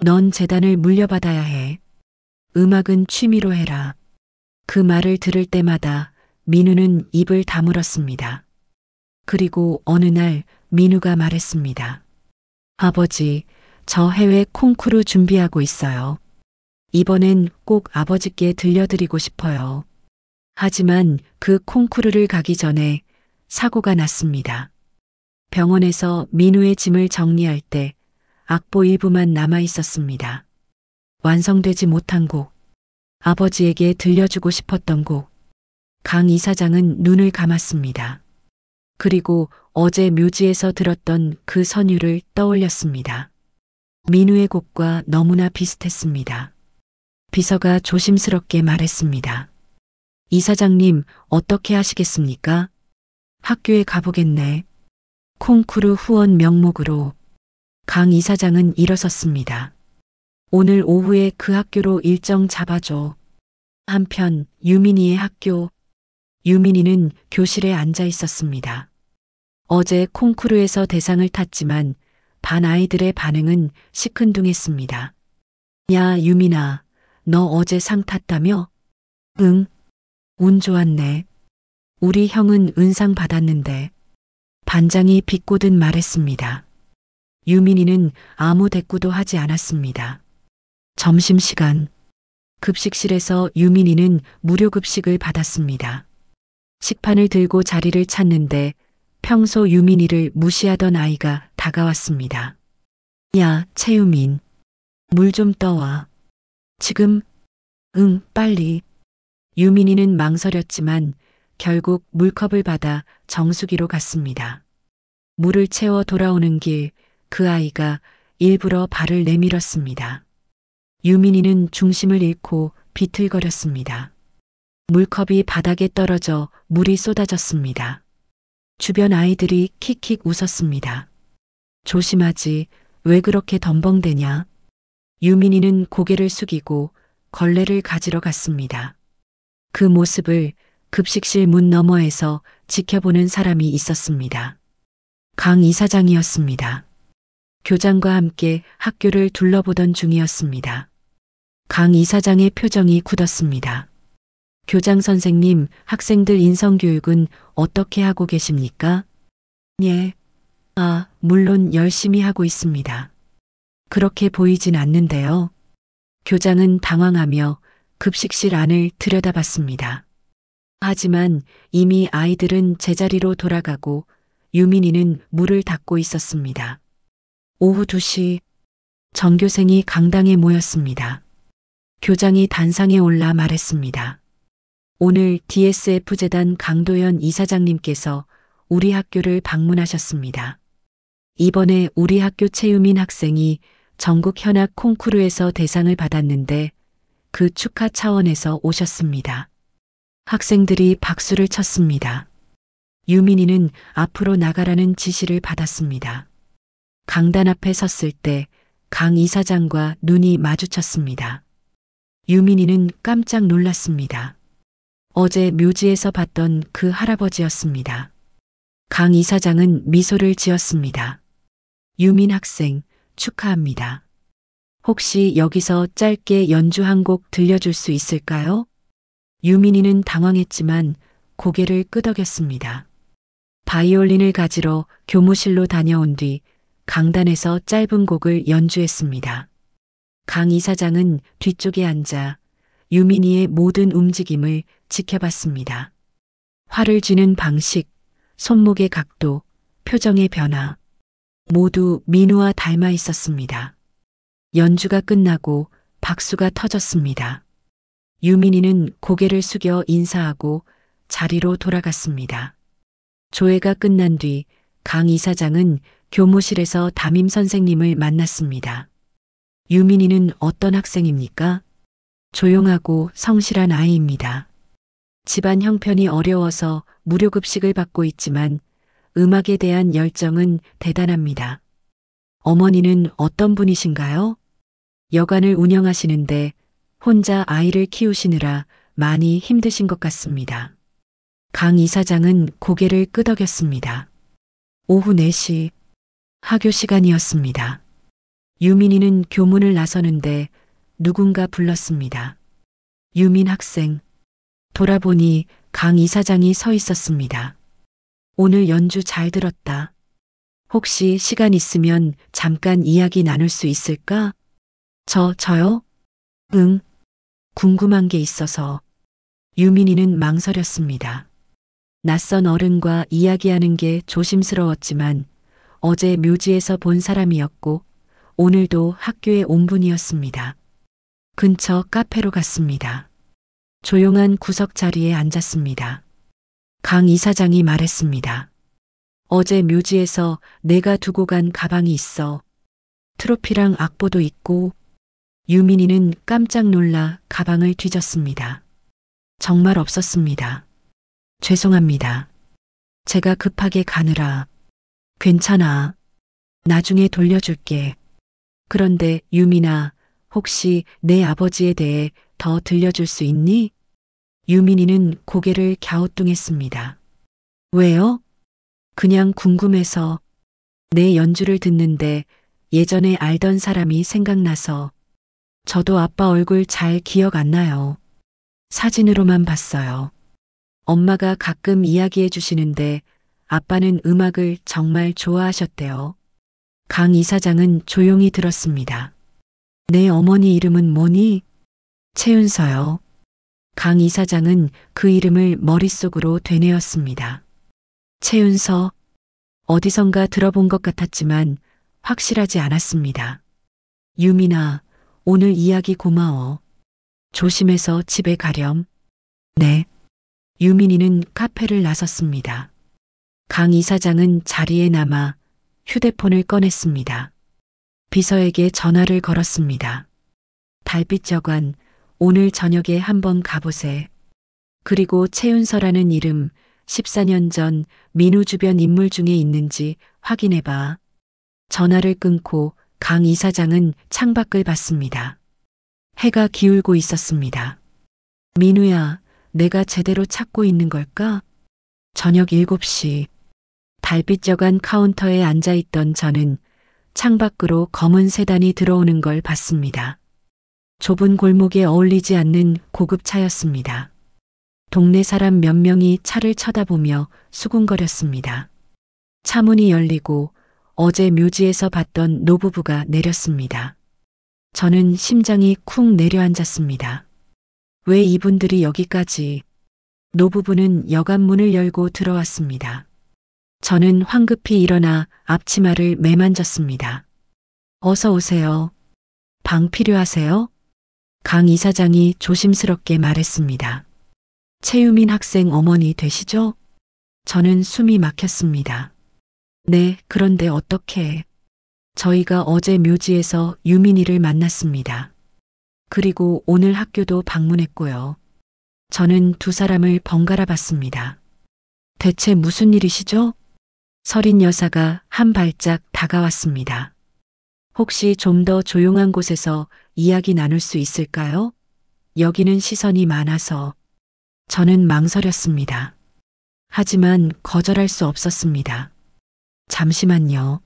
넌 재단을 물려받아야 해. 음악은 취미로 해라. 그 말을 들을 때마다 민우는 입을 다물었습니다. 그리고 어느 날 민우가 말했습니다. 아버지, 저 해외 콩쿠르 준비하고 있어요. 이번엔 꼭 아버지께 들려드리고 싶어요. 하지만 그 콩쿠르를 가기 전에 사고가 났습니다. 병원에서 민우의 짐을 정리할 때 악보 일부만 남아 있었습니다. 완성되지 못한 곡, 아버지에게 들려주고 싶었던 곡. 강 이사장은 눈을 감았습니다. 그리고 어제 묘지에서 들었던 그 선율을 떠올렸습니다. 민우의 곡과 너무나 비슷했습니다. 비서가 조심스럽게 말했습니다. 이사장님, 어떻게 하시겠습니까? 학교에 가보겠네. 콩쿠르 후원 명목으로. 강 이사장은 일어섰습니다. 오늘 오후에 그 학교로 일정 잡아줘. 한편 유민이의 학교. 유민이는 교실에 앉아 있었습니다. 어제 콩쿠르에서 대상을 탔지만 반 아이들의 반응은 시큰둥했습니다. 야, 유민아, 너 어제 상 탔다며? 응. 운 좋았네. 우리 형은 은상 받았는데. 반장이 비꼬듯 말했습니다. 유민이는 아무 대꾸도 하지 않았습니다. 점심시간. 급식실에서 유민이는 무료 급식을 받았습니다. 식판을 들고 자리를 찾는데 평소 유민이를 무시하던 아이가 다가왔습니다. 야, 최유민. 물 좀 떠와. 지금? 응, 빨리. 유민이는 망설였지만 결국 물컵을 받아 정수기로 갔습니다. 물을 채워 돌아오는 길 그 아이가 일부러 발을 내밀었습니다. 유민이는 중심을 잃고 비틀거렸습니다. 물컵이 바닥에 떨어져 물이 쏟아졌습니다. 주변 아이들이 킥킥 웃었습니다. 조심하지, 왜 그렇게 덤벙대냐? 유민이는 고개를 숙이고 걸레를 가지러 갔습니다. 그 모습을 급식실 문 너머에서 지켜보는 사람이 있었습니다. 강 이사장이었습니다. 교장과 함께 학교를 둘러보던 중이었습니다. 강 이사장의 표정이 굳었습니다. 교장 선생님, 학생들 인성교육은 어떻게 하고 계십니까? 예. 물론 열심히 하고 있습니다. 그렇게 보이진 않는데요. 교장은 당황하며 급식실 안을 들여다봤습니다. 하지만 이미 아이들은 제자리로 돌아가고 유민이는 물을 닦고 있었습니다. 오후 2시 전교생이 강당에 모였습니다. 교장이 단상에 올라 말했습니다. 오늘 DSF재단 강도연 이사장님께서 우리 학교를 방문하셨습니다. 이번에 우리 학교 최유민 학생이 전국 현악 콩쿠르에서 대상을 받았는데 그 축하 차원에서 오셨습니다. 학생들이 박수를 쳤습니다. 유민이는 앞으로 나가라는 지시를 받았습니다. 강단 앞에 섰을 때 강 이사장과 눈이 마주쳤습니다. 유민이는 깜짝 놀랐습니다. 어제 묘지에서 봤던 그 할아버지였습니다. 강 이사장은 미소를 지었습니다. 유민 학생, 축하합니다. 혹시 여기서 짧게 연주 한 곡 들려줄 수 있을까요? 유민이는 당황했지만 고개를 끄덕였습니다. 바이올린을 가지러 교무실로 다녀온 뒤 강단에서 짧은 곡을 연주했습니다. 강 이사장은 뒤쪽에 앉아 유민이의 모든 움직임을 지켜봤습니다. 활을 쥐는 방식, 손목의 각도, 표정의 변화, 모두 민우와 닮아 있었습니다. 연주가 끝나고 박수가 터졌습니다. 유민이는 고개를 숙여 인사하고 자리로 돌아갔습니다. 조회가 끝난 뒤 강 이사장은 교무실에서 담임 선생님을 만났습니다. 유민이는 어떤 학생입니까? 조용하고 성실한 아이입니다. 집안 형편이 어려워서 무료급식을 받고 있지만 음악에 대한 열정은 대단합니다. 어머니는 어떤 분이신가요? 여관을 운영하시는데 혼자 아이를 키우시느라 많이 힘드신 것 같습니다. 강 이사장은 고개를 끄덕였습니다. 오후 4시 학교 시간이었습니다. 유민이는 교문을 나서는데 누군가 불렀습니다. 유민 학생. 돌아보니 강 이사장이 서 있었습니다. 오늘 연주 잘 들었다. 혹시 시간 있으면 잠깐 이야기 나눌 수 있을까? 저요? 응. 궁금한 게 있어서. 유민이는 망설였습니다. 낯선 어른과 이야기하는 게 조심스러웠지만 어제 묘지에서 본 사람이었고 오늘도 학교에 온 분이었습니다. 근처 카페로 갔습니다. 조용한 구석 자리에 앉았습니다. 강 이사장이 말했습니다. 어제 묘지에서 내가 두고 간 가방이 있어. 트로피랑 악보도 있고. 유민이는 깜짝 놀라 가방을 뒤졌습니다. 정말 없었습니다. 죄송합니다. 제가 급하게 가느라. 괜찮아. 나중에 돌려줄게. 그런데 유민아, 혹시 내 아버지에 대해 더 들려줄 수 있니? 유민이는 고개를 갸우뚱했습니다. 왜요? 그냥 궁금해서. 내 연주를 듣는데 예전에 알던 사람이 생각나서. 저도 아빠 얼굴 잘 기억 안 나요. 사진으로만 봤어요. 엄마가 가끔 이야기해 주시는데 아빠는 음악을 정말 좋아하셨대요. 강 이사장은 조용히 들었습니다. 내 어머니 이름은 뭐니? 최은서요. 강 이사장은 그 이름을 머릿속으로 되뇌었습니다. 최은서. 어디선가 들어본 것 같았지만 확실하지 않았습니다. 유민아, 오늘 이야기 고마워. 조심해서 집에 가렴. 네. 유민이는 카페를 나섰습니다. 강 이사장은 자리에 남아 휴대폰을 꺼냈습니다. 비서에게 전화를 걸었습니다. 달빛 저관, 오늘 저녁에 한번 가보세. 그리고 최윤서라는 이름 14년 전 민우 주변 인물 중에 있는지 확인해봐. 전화를 끊고 강 이사장은 창밖을 봤습니다. 해가 기울고 있었습니다. 민우야, 내가 제대로 찾고 있는 걸까? 저녁 7시. 달빛 저간 카운터에 앉아있던 저는 창밖으로 검은 세단이 들어오는 걸 봤습니다. 좁은 골목에 어울리지 않는 고급 차였습니다. 동네 사람 몇 명이 차를 쳐다보며 수군거렸습니다. 차문이 열리고 어제 묘지에서 봤던 노부부가 내렸습니다. 저는 심장이 쿵 내려앉았습니다. 왜 이분들이 여기까지? 노부부는 여관문을 열고 들어왔습니다. 저는 황급히 일어나 앞치마를 매만졌습니다. 어서 오세요. 방 필요하세요? 강 이사장이 조심스럽게 말했습니다. 최유민 학생 어머니 되시죠? 저는 숨이 막혔습니다. 네, 그런데 어떻게? 저희가 어제 묘지에서 유민이를 만났습니다. 그리고 오늘 학교도 방문했고요. 저는 두 사람을 번갈아 봤습니다. 대체 무슨 일이시죠? 서린 여사가 한 발짝 다가왔습니다. 혹시 좀 더 조용한 곳에서 이야기 나눌 수 있을까요? 여기는 시선이 많아서. 저는 망설였습니다. 하지만 거절할 수 없었습니다. 잠시만요.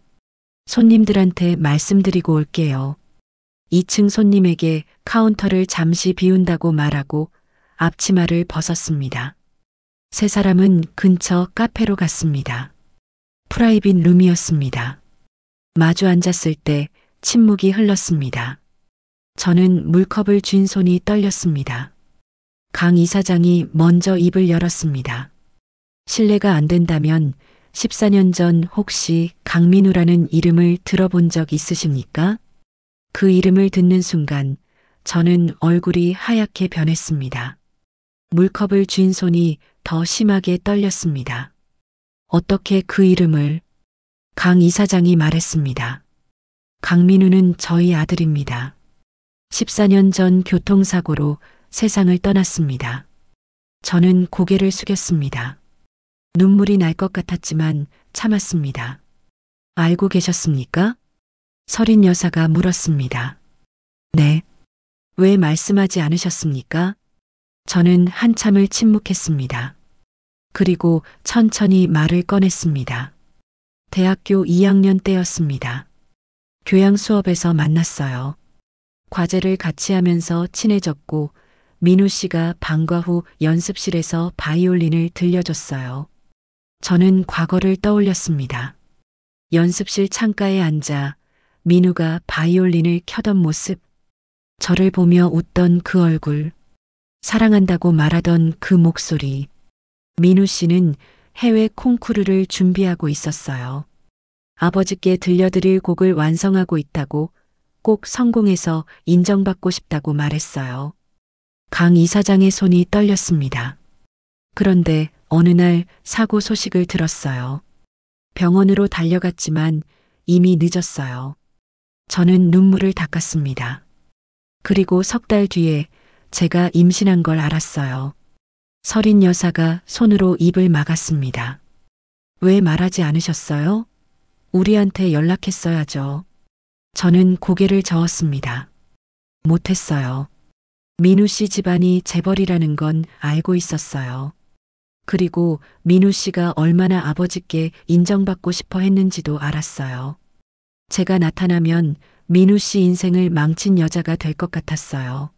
손님들한테 말씀드리고 올게요. 2층 손님에게 카운터를 잠시 비운다고 말하고 앞치마를 벗었습니다. 세 사람은 근처 카페로 갔습니다. 프라이빗 룸이었습니다. 마주 앉았을 때 침묵이 흘렀습니다. 저는 물컵을 쥔 손이 떨렸습니다. 강 이사장이 먼저 입을 열었습니다. 실례가 안 된다면 14년 전 혹시 강민우라는 이름을 들어본 적 있으십니까? 그 이름을 듣는 순간 저는 얼굴이 하얗게 변했습니다. 물컵을 쥔 손이 더 심하게 떨렸습니다. 어떻게 그 이름을? 강 이사장이 말했습니다. 강민우는 저희 아들입니다. 14년 전 교통사고로 세상을 떠났습니다. 저는 고개를 숙였습니다. 눈물이 날 것 같았지만 참았습니다. 알고 계셨습니까? 서린 여사가 물었습니다. 네. 왜 말씀하지 않으셨습니까? 저는 한참을 침묵했습니다. 그리고 천천히 말을 꺼냈습니다. 대학교 2학년 때였습니다. 교양 수업에서 만났어요. 과제를 같이 하면서 친해졌고 민우 씨가 방과 후 연습실에서 바이올린을 들려줬어요. 저는 과거를 떠올렸습니다. 연습실 창가에 앉아 민우가 바이올린을 켜던 모습, 저를 보며 웃던 그 얼굴, 사랑한다고 말하던 그 목소리. 민우 씨는 해외 콩쿠르를 준비하고 있었어요. 아버지께 들려드릴 곡을 완성하고 있다고, 꼭 성공해서 인정받고 싶다고 말했어요. 강 이사장의 손이 떨렸습니다. 그런데 어느 날 사고 소식을 들었어요. 병원으로 달려갔지만 이미 늦었어요. 저는 눈물을 닦았습니다. 그리고 석 달 뒤에 제가 임신한 걸 알았어요. 서린 여사가 손으로 입을 막았습니다. 왜 말하지 않으셨어요? 우리한테 연락했어야죠. 저는 고개를 저었습니다. 못했어요. 민우 씨 집안이 재벌이라는 건 알고 있었어요. 그리고 민우 씨가 얼마나 아버지께 인정받고 싶어 했는지도 알았어요. 제가 나타나면 민우 씨 인생을 망친 여자가 될 것 같았어요.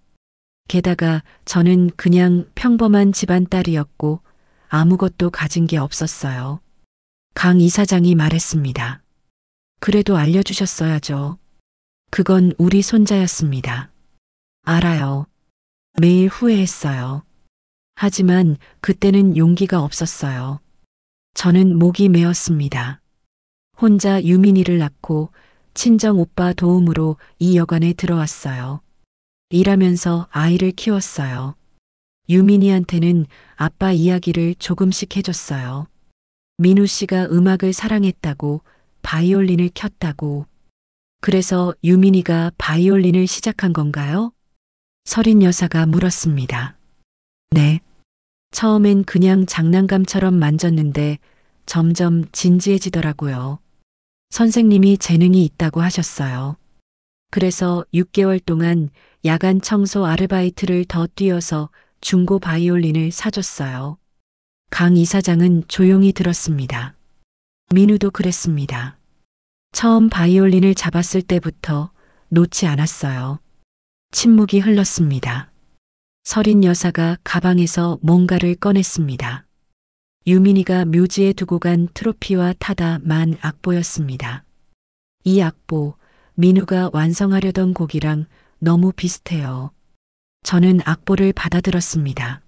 게다가 저는 그냥 평범한 집안 딸이었고 아무것도 가진 게 없었어요. 강 이사장이 말했습니다. 그래도 알려주셨어야죠. 그건 우리 손자였습니다. 알아요. 매일 후회했어요. 하지만 그때는 용기가 없었어요. 저는 목이 메었습니다. 혼자 유민이를 낳고 친정 오빠 도움으로 이 여관에 들어왔어요. 일하면서 아이를 키웠어요. 유민이한테는 아빠 이야기를 조금씩 해줬어요. 민우 씨가 음악을 사랑했다고, 바이올린을 켰다고. 그래서 유민이가 바이올린을 시작한 건가요? 서린 여사가 물었습니다. 네. 처음엔 그냥 장난감처럼 만졌는데 점점 진지해지더라고요. 선생님이 재능이 있다고 하셨어요. 그래서 6개월 동안 야간 청소 아르바이트를 더 뛰어서 중고 바이올린을 사줬어요. 강 이사장은 조용히 들었습니다. 민우도 그랬습니다. 처음 바이올린을 잡았을 때부터 놓지 않았어요. 침묵이 흘렀습니다. 서린 여사가 가방에서 뭔가를 꺼냈습니다. 유민이가 묘지에 두고 간 트로피와 타다만 악보였습니다. 이 악보, 민우가 완성하려던 곡이랑 너무 비슷해요. 저는 악보를 받아들었습니다.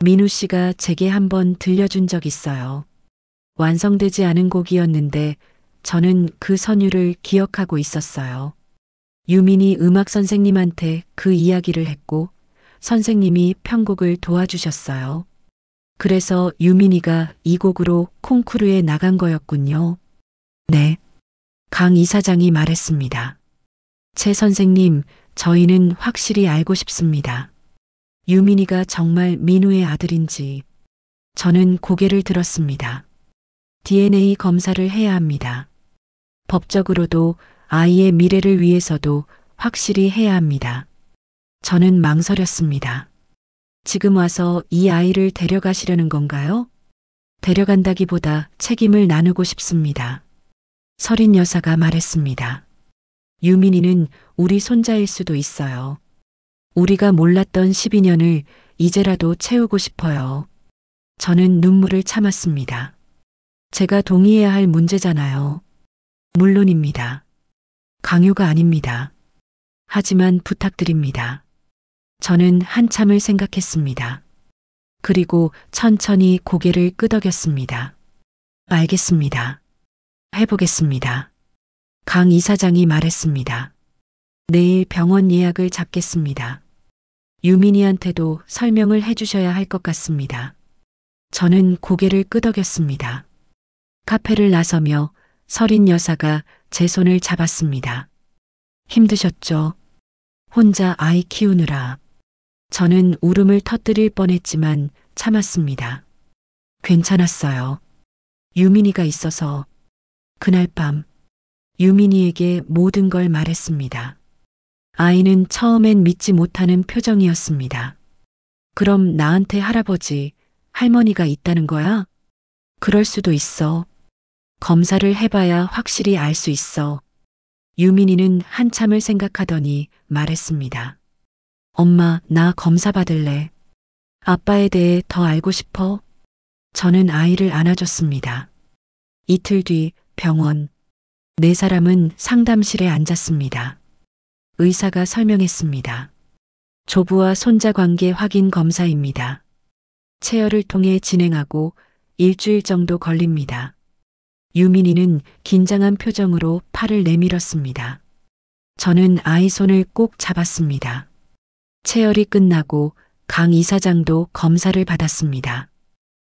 민우 씨가 제게 한번 들려준 적 있어요. 완성되지 않은 곡이었는데 저는 그 선율을 기억하고 있었어요. 유민이 음악 선생님한테 그 이야기를 했고 선생님이 편곡을 도와주셨어요. 그래서 유민이가 이 곡으로 콩쿠르에 나간 거였군요. 네. 강 이사장이 말했습니다. 최 선생님, 저희는 확실히 알고 싶습니다. 유민이가 정말 민우의 아들인지. 저는 고개를 들었습니다. DNA 검사를 해야 합니다. 법적으로도 아이의 미래를 위해서도 확실히 해야 합니다. 저는 망설였습니다. 지금 와서 이 아이를 데려가시려는 건가요? 데려간다기보다 책임을 나누고 싶습니다. 서린 여사가 말했습니다. 유민이는 우리 손자일 수도 있어요. 우리가 몰랐던 12년을 이제라도 채우고 싶어요. 저는 눈물을 참았습니다. 제가 동의해야 할 문제잖아요. 물론입니다. 강요가 아닙니다. 하지만 부탁드립니다. 저는 한참을 생각했습니다. 그리고 천천히 고개를 끄덕였습니다. 알겠습니다. 해보겠습니다. 강 이사장이 말했습니다. 내일 병원 예약을 잡겠습니다. 유민이한테도 설명을 해주셔야 할 것 같습니다. 저는 고개를 끄덕였습니다. 카페를 나서며 서린 여사가 제 손을 잡았습니다. 힘드셨죠? 혼자 아이 키우느라. 저는 울음을 터뜨릴 뻔했지만 참았습니다. 괜찮았어요. 유민이가 있어서. 그날 밤 유민이에게 모든 걸 말했습니다. 아이는 처음엔 믿지 못하는 표정이었습니다. 그럼 나한테 할아버지, 할머니가 있다는 거야? 그럴 수도 있어. 검사를 해봐야 확실히 알 수 있어. 유민이는 한참을 생각하더니 말했습니다. 엄마, 나 검사 받을래. 아빠에 대해 더 알고 싶어? 저는 아이를 안아줬습니다. 이틀 뒤 병원. 네 사람은 상담실에 앉았습니다. 의사가 설명했습니다. 조부와 손자 관계 확인 검사입니다. 체열을 통해 진행하고 일주일 정도 걸립니다. 유민이는 긴장한 표정으로 팔을 내밀었습니다. 저는 아이 손을 꼭 잡았습니다. 체열이 끝나고 강 이사장도 검사를 받았습니다.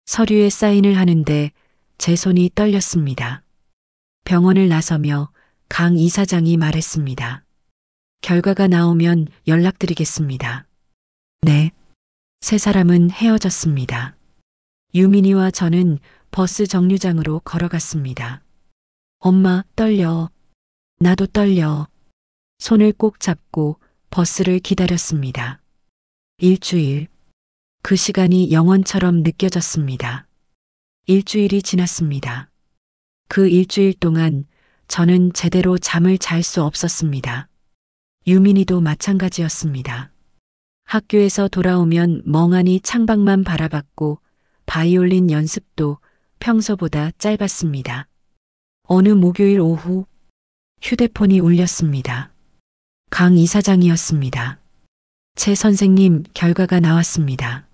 서류에 사인을 하는데 제 손이 떨렸습니다. 병원을 나서며 강 이사장이 말했습니다. 결과가 나오면 연락드리겠습니다. 네. 세 사람은 헤어졌습니다. 유민이와 저는 버스 정류장으로 걸어갔습니다. 엄마, 떨려. 나도 떨려. 손을 꼭 잡고 버스를 기다렸습니다. 일주일. 그 시간이 영원처럼 느껴졌습니다. 일주일이 지났습니다. 그 일주일 동안 저는 제대로 잠을 잘 수 없었습니다. 유민이도 마찬가지였습니다. 학교에서 돌아오면 멍하니 창밖만 바라봤고 바이올린 연습도 평소보다 짧았습니다. 어느 목요일 오후 휴대폰이 울렸습니다. 강 이사장이었습니다. 최 선생님, 결과가 나왔습니다.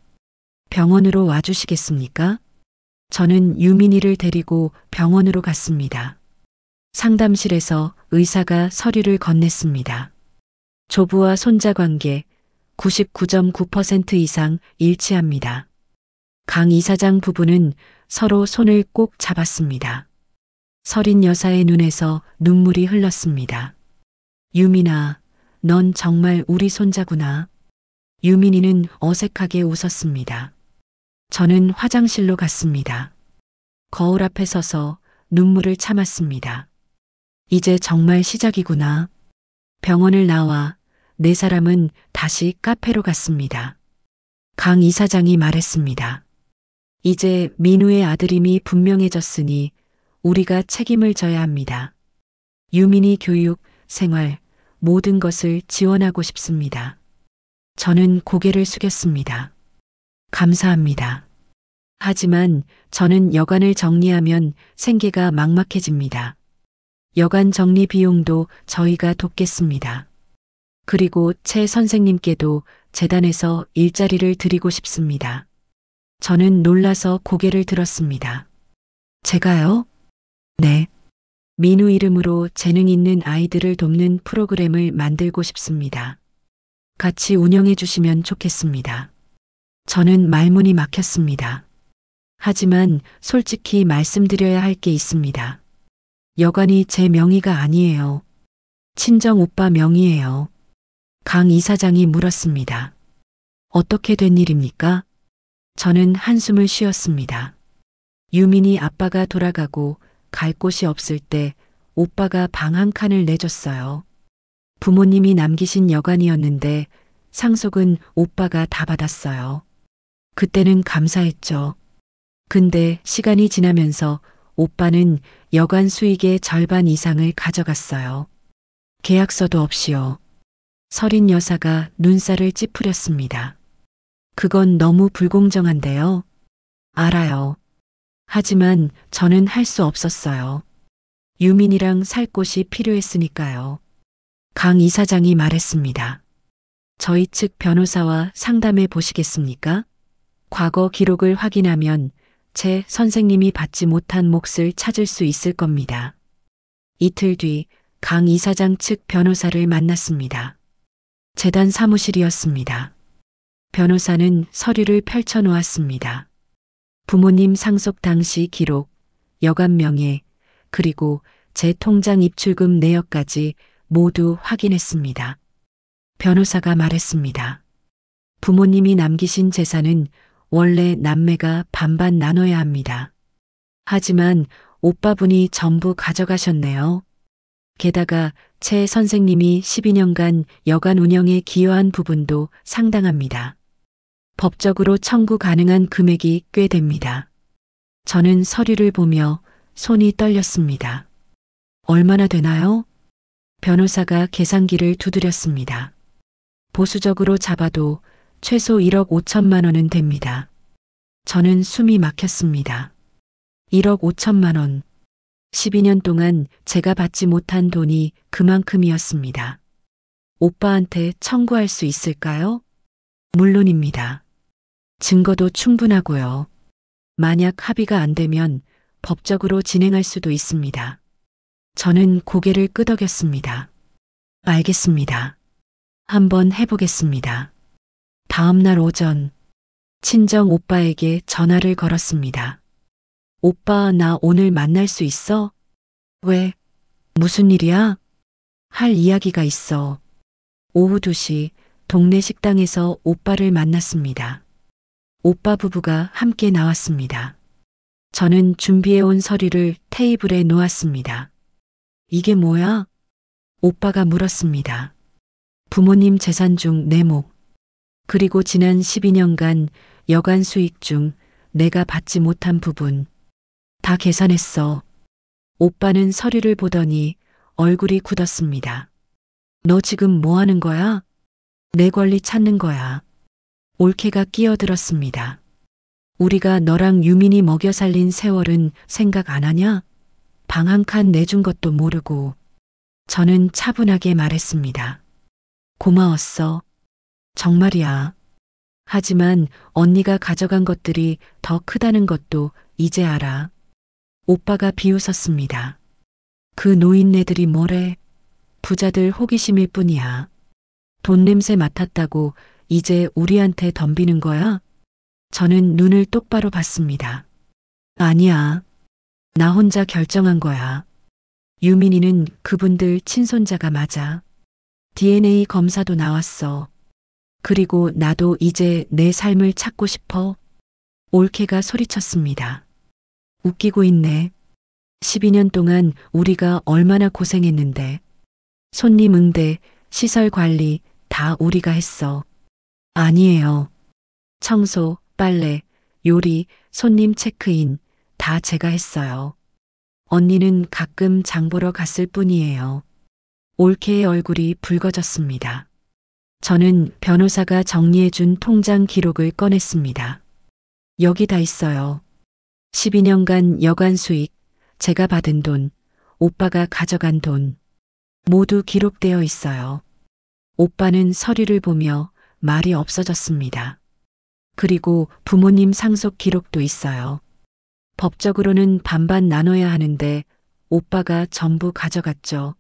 병원으로 와주시겠습니까? 저는 유민이를 데리고 병원으로 갔습니다. 상담실에서 의사가 서류를 건넸습니다. 조부와 손자 관계 99.9% 이상 일치합니다. 강 이사장 부부는 서로 손을 꼭 잡았습니다. 서린 여사의 눈에서 눈물이 흘렀습니다. 유민아, 넌 정말 우리 손자구나. 유민이는 어색하게 웃었습니다. 저는 화장실로 갔습니다. 거울 앞에 서서 눈물을 참았습니다. 이제 정말 시작이구나. 병원을 나와 네 사람은 다시 카페로 갔습니다. 강 이사장이 말했습니다. 이제 민우의 아들임이 분명해졌으니 우리가 책임을 져야 합니다. 유민이 교육, 생활, 모든 것을 지원하고 싶습니다. 저는 고개를 숙였습니다. 감사합니다. 하지만 저는 여관을 정리하면 생계가 막막해집니다. 여관 정리 비용도 저희가 돕겠습니다. 그리고 최 선생님께도 재단에서 일자리를 드리고 싶습니다. 저는 놀라서 고개를 들었습니다. 제가요? 네. 민우 이름으로 재능 있는 아이들을 돕는 프로그램을 만들고 싶습니다. 같이 운영해 주시면 좋겠습니다. 저는 말문이 막혔습니다. 하지만 솔직히 말씀드려야 할 게 있습니다. 여관이 제 명의가 아니에요. 친정 오빠 명의예요. 강 이사장이 물었습니다. 어떻게 된 일입니까? 저는 한숨을 쉬었습니다. 유민이 아빠가 돌아가고 갈 곳이 없을 때 오빠가 방 한 칸을 내줬어요. 부모님이 남기신 여관이었는데 상속은 오빠가 다 받았어요. 그때는 감사했죠. 근데 시간이 지나면서 오빠는 여관 수익의 절반 이상을 가져갔어요. 계약서도 없이요. 서린 여사가 눈살을 찌푸렸습니다. 그건 너무 불공정한데요. 알아요. 하지만 저는 할 수 없었어요. 유민이랑 살 곳이 필요했으니까요. 강 이사장이 말했습니다. 저희 측 변호사와 상담해 보시겠습니까? 과거 기록을 확인하면 제 선생님이 받지 못한 몫을 찾을 수 있을 겁니다. 이틀 뒤 강 이사장 측 변호사를 만났습니다. 재단 사무실이었습니다. 변호사는 서류를 펼쳐 놓았습니다. 부모님 상속 당시 기록, 여관 명예, 그리고 제 통장 입출금 내역까지 모두 확인했습니다. 변호사가 말했습니다. 부모님이 남기신 재산은 원래 남매가 반반 나눠야 합니다. 하지만 오빠분이 전부 가져가셨네요. 게다가 최 선생님이 12년간 여관 운영에 기여한 부분도 상당합니다. 법적으로 청구 가능한 금액이 꽤 됩니다. 저는 서류를 보며 손이 떨렸습니다. 얼마나 되나요? 변호사가 계산기를 두드렸습니다. 보수적으로 잡아도 최소 1억 5천만 원은 됩니다. 저는 숨이 막혔습니다. 1억 5천만 원. 12년 동안 제가 받지 못한 돈이 그만큼이었습니다. 오빠한테 청구할 수 있을까요? 물론입니다. 증거도 충분하고요. 만약 합의가 안 되면 법적으로 진행할 수도 있습니다. 저는 고개를 끄덕였습니다. 알겠습니다. 한번 해보겠습니다. 다음 날 오전, 친정 오빠에게 전화를 걸었습니다. 오빠, 나 오늘 만날 수 있어? 왜? 무슨 일이야? 할 이야기가 있어. 오후 2시 동네 식당에서 오빠를 만났습니다. 오빠 부부가 함께 나왔습니다. 저는 준비해온 서류를 테이블에 놓았습니다. 이게 뭐야? 오빠가 물었습니다. 부모님 재산 중 내 몫. 그리고 지난 12년간 여간 수익 중 내가 받지 못한 부분 다 계산했어. 오빠는 서류를 보더니 얼굴이 굳었습니다. 너 지금 뭐 하는 거야? 내 권리 찾는 거야. 올케가 끼어들었습니다. 우리가 너랑 유민이 먹여 살린 세월은 생각 안 하냐? 방 한 칸 내준 것도 모르고. 저는 차분하게 말했습니다. 고마웠어. 정말이야. 하지만 언니가 가져간 것들이 더 크다는 것도 이제 알아. 오빠가 비웃었습니다. 그 노인네들이 뭐래? 부자들 호기심일 뿐이야. 돈 냄새 맡았다고 이제 우리한테 덤비는 거야? 저는 눈을 똑바로 봤습니다. 아니야. 나 혼자 결정한 거야. 유민이는 그분들 친손자가 맞아. DNA 검사도 나왔어. 그리고 나도 이제 내 삶을 찾고 싶어. 올케가 소리쳤습니다. 웃기고 있네. 12년 동안 우리가 얼마나 고생했는데. 손님 응대, 시설 관리 다 우리가 했어. 아니에요. 청소, 빨래, 요리, 손님 체크인 다 제가 했어요. 언니는 가끔 장 보러 갔을 뿐이에요. 올케의 얼굴이 붉어졌습니다. 저는 변호사가 정리해준 통장 기록을 꺼냈습니다. 여기 다 있어요. 12년간 여간 수익, 제가 받은 돈, 오빠가 가져간 돈, 모두 기록되어 있어요. 오빠는 서류를 보며 말이 없어졌습니다. 그리고 부모님 상속 기록도 있어요. 법적으로는 반반 나눠야 하는데 오빠가 전부 가져갔죠.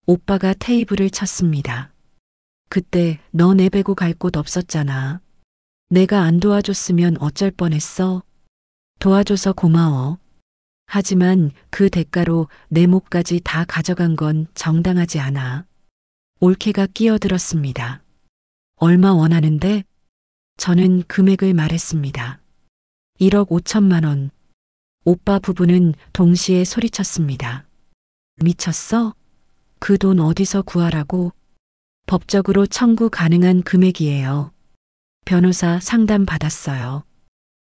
오빠가 테이블을 쳤습니다. 그때 너 내배고 갈 곳 없었잖아. 내가 안 도와줬으면 어쩔 뻔했어. 도와줘서 고마워. 하지만 그 대가로 내 몫까지 다 가져간 건 정당하지 않아. 올케가 끼어들었습니다. 얼마 원하는데? 저는 금액을 말했습니다. 1억 5천만 원. 오빠 부부는 동시에 소리쳤습니다. 미쳤어? 그 돈 어디서 구하라고? 법적으로 청구 가능한 금액이에요. 변호사 상담 받았어요.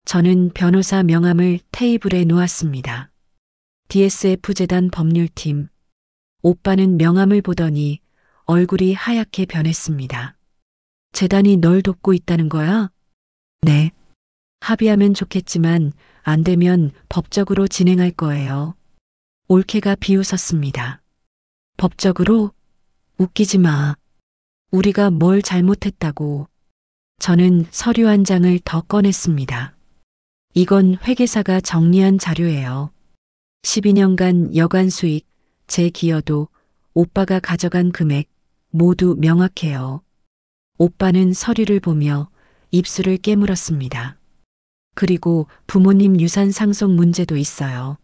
저는 변호사 명함을 테이블에 놓았습니다. DSF 재단 법률팀. 오빠는 명함을 보더니 얼굴이 하얗게 변했습니다. 재단이 널 돕고 있다는 거야? 네. 합의하면 좋겠지만 안 되면 법적으로 진행할 거예요. 올케가 비웃었습니다. 법적으로? 웃기지 마. 우리가 뭘 잘못했다고. 저는 서류 한 장을 더 꺼냈습니다. 이건 회계사가 정리한 자료예요. 12년간 여간 수익, 제 기여도, 오빠가 가져간 금액 모두 명확해요. 오빠는 서류를 보며 입술을 깨물었습니다. 그리고 부모님 유산 상속 문제도 있어요.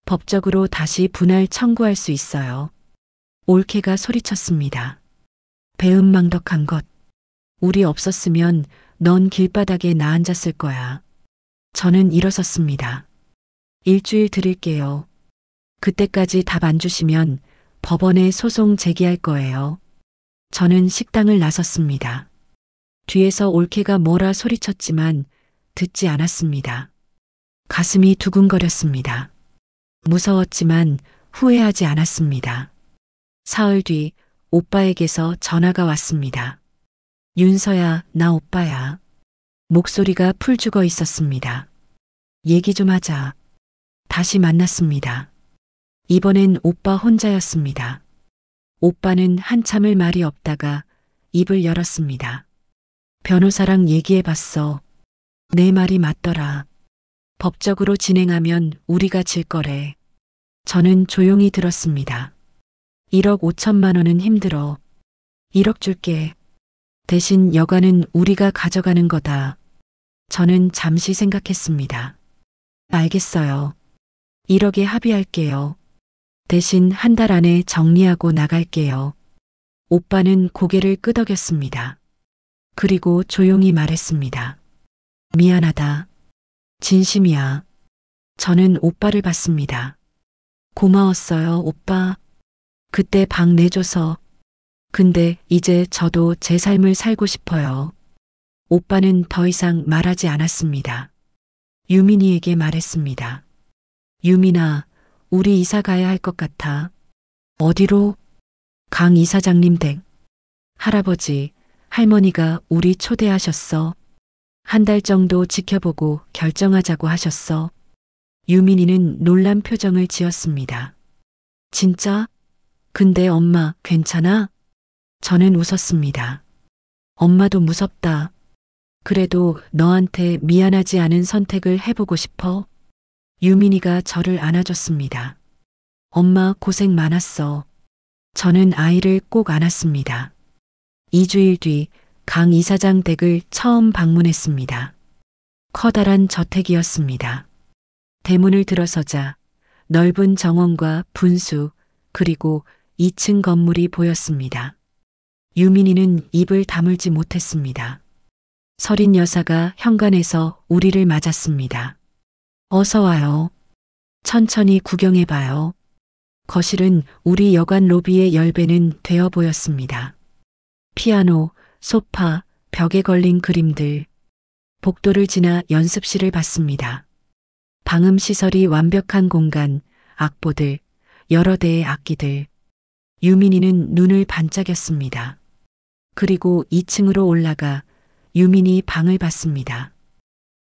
법적으로 다시 분할 청구할 수 있어요. 올케가 소리쳤습니다. 배은망덕한 것. 우리 없었으면 넌 길바닥에 나앉았을 거야. 저는 일어섰습니다. 일주일 드릴게요. 그때까지 답 안 주시면 법원에 소송 제기할 거예요. 저는 식당을 나섰습니다. 뒤에서 올케가 뭐라 소리쳤지만 듣지 않았습니다. 가슴이 두근거렸습니다. 무서웠지만 후회하지 않았습니다. 사흘 뒤 오빠에게서 전화가 왔습니다. 윤서야, 나 오빠야. 목소리가 풀 죽어 있었습니다. 얘기 좀 하자. 다시 만났습니다. 이번엔 오빠 혼자였습니다. 오빠는 한참을 말이 없다가 입을 열었습니다. 변호사랑 얘기해봤어. 내 말이 맞더라. 법적으로 진행하면 우리가 질 거래. 저는 조용히 들었습니다. 1억 5천만 원은 힘들어. 1억 줄게. 대신 여가는 우리가 가져가는 거다. 저는 잠시 생각했습니다. 알겠어요. 1억에 합의할게요. 대신 한 달 안에 정리하고 나갈게요. 오빠는 고개를 끄덕였습니다. 그리고 조용히 말했습니다. 미안하다. 진심이야. 저는 오빠를 봤습니다. 고마웠어요, 오빠. 그때 방 내줘서. 근데 이제 저도 제 삶을 살고 싶어요. 오빠는 더 이상 말하지 않았습니다. 유민이에게 말했습니다. 유민아, 우리 이사 가야 할 것 같아. 어디로? 강 이사장님 댁. 할아버지, 할머니가 우리 초대하셨어. 한 달 정도 지켜보고 결정하자고 하셨어. 유민이는 놀란 표정을 지었습니다. 진짜? 근데 엄마 괜찮아? 저는 웃었습니다. 엄마도 무섭다. 그래도 너한테 미안하지 않은 선택을 해보고 싶어. 유민이가 저를 안아줬습니다. 엄마 고생 많았어. 저는 아이를 꼭 안았습니다. 2주일 뒤 강 이사장 댁을 처음 방문했습니다. 커다란 저택이었습니다. 대문을 들어서자 넓은 정원과 분수 그리고 2층 건물이 보였습니다. 유민이는 입을 다물지 못했습니다. 서린 여사가 현관에서 우리를 맞았습니다. 어서 와요. 천천히 구경해봐요. 거실은 우리 여관 로비의 열배는 되어 보였습니다. 피아노, 소파, 벽에 걸린 그림들. 복도를 지나 연습실을 봤습니다. 방음 시설이 완벽한 공간, 악보들, 여러 대의 악기들. 유민이는 눈을 반짝였습니다. 그리고 2층으로 올라가 유민이 방을 봤습니다.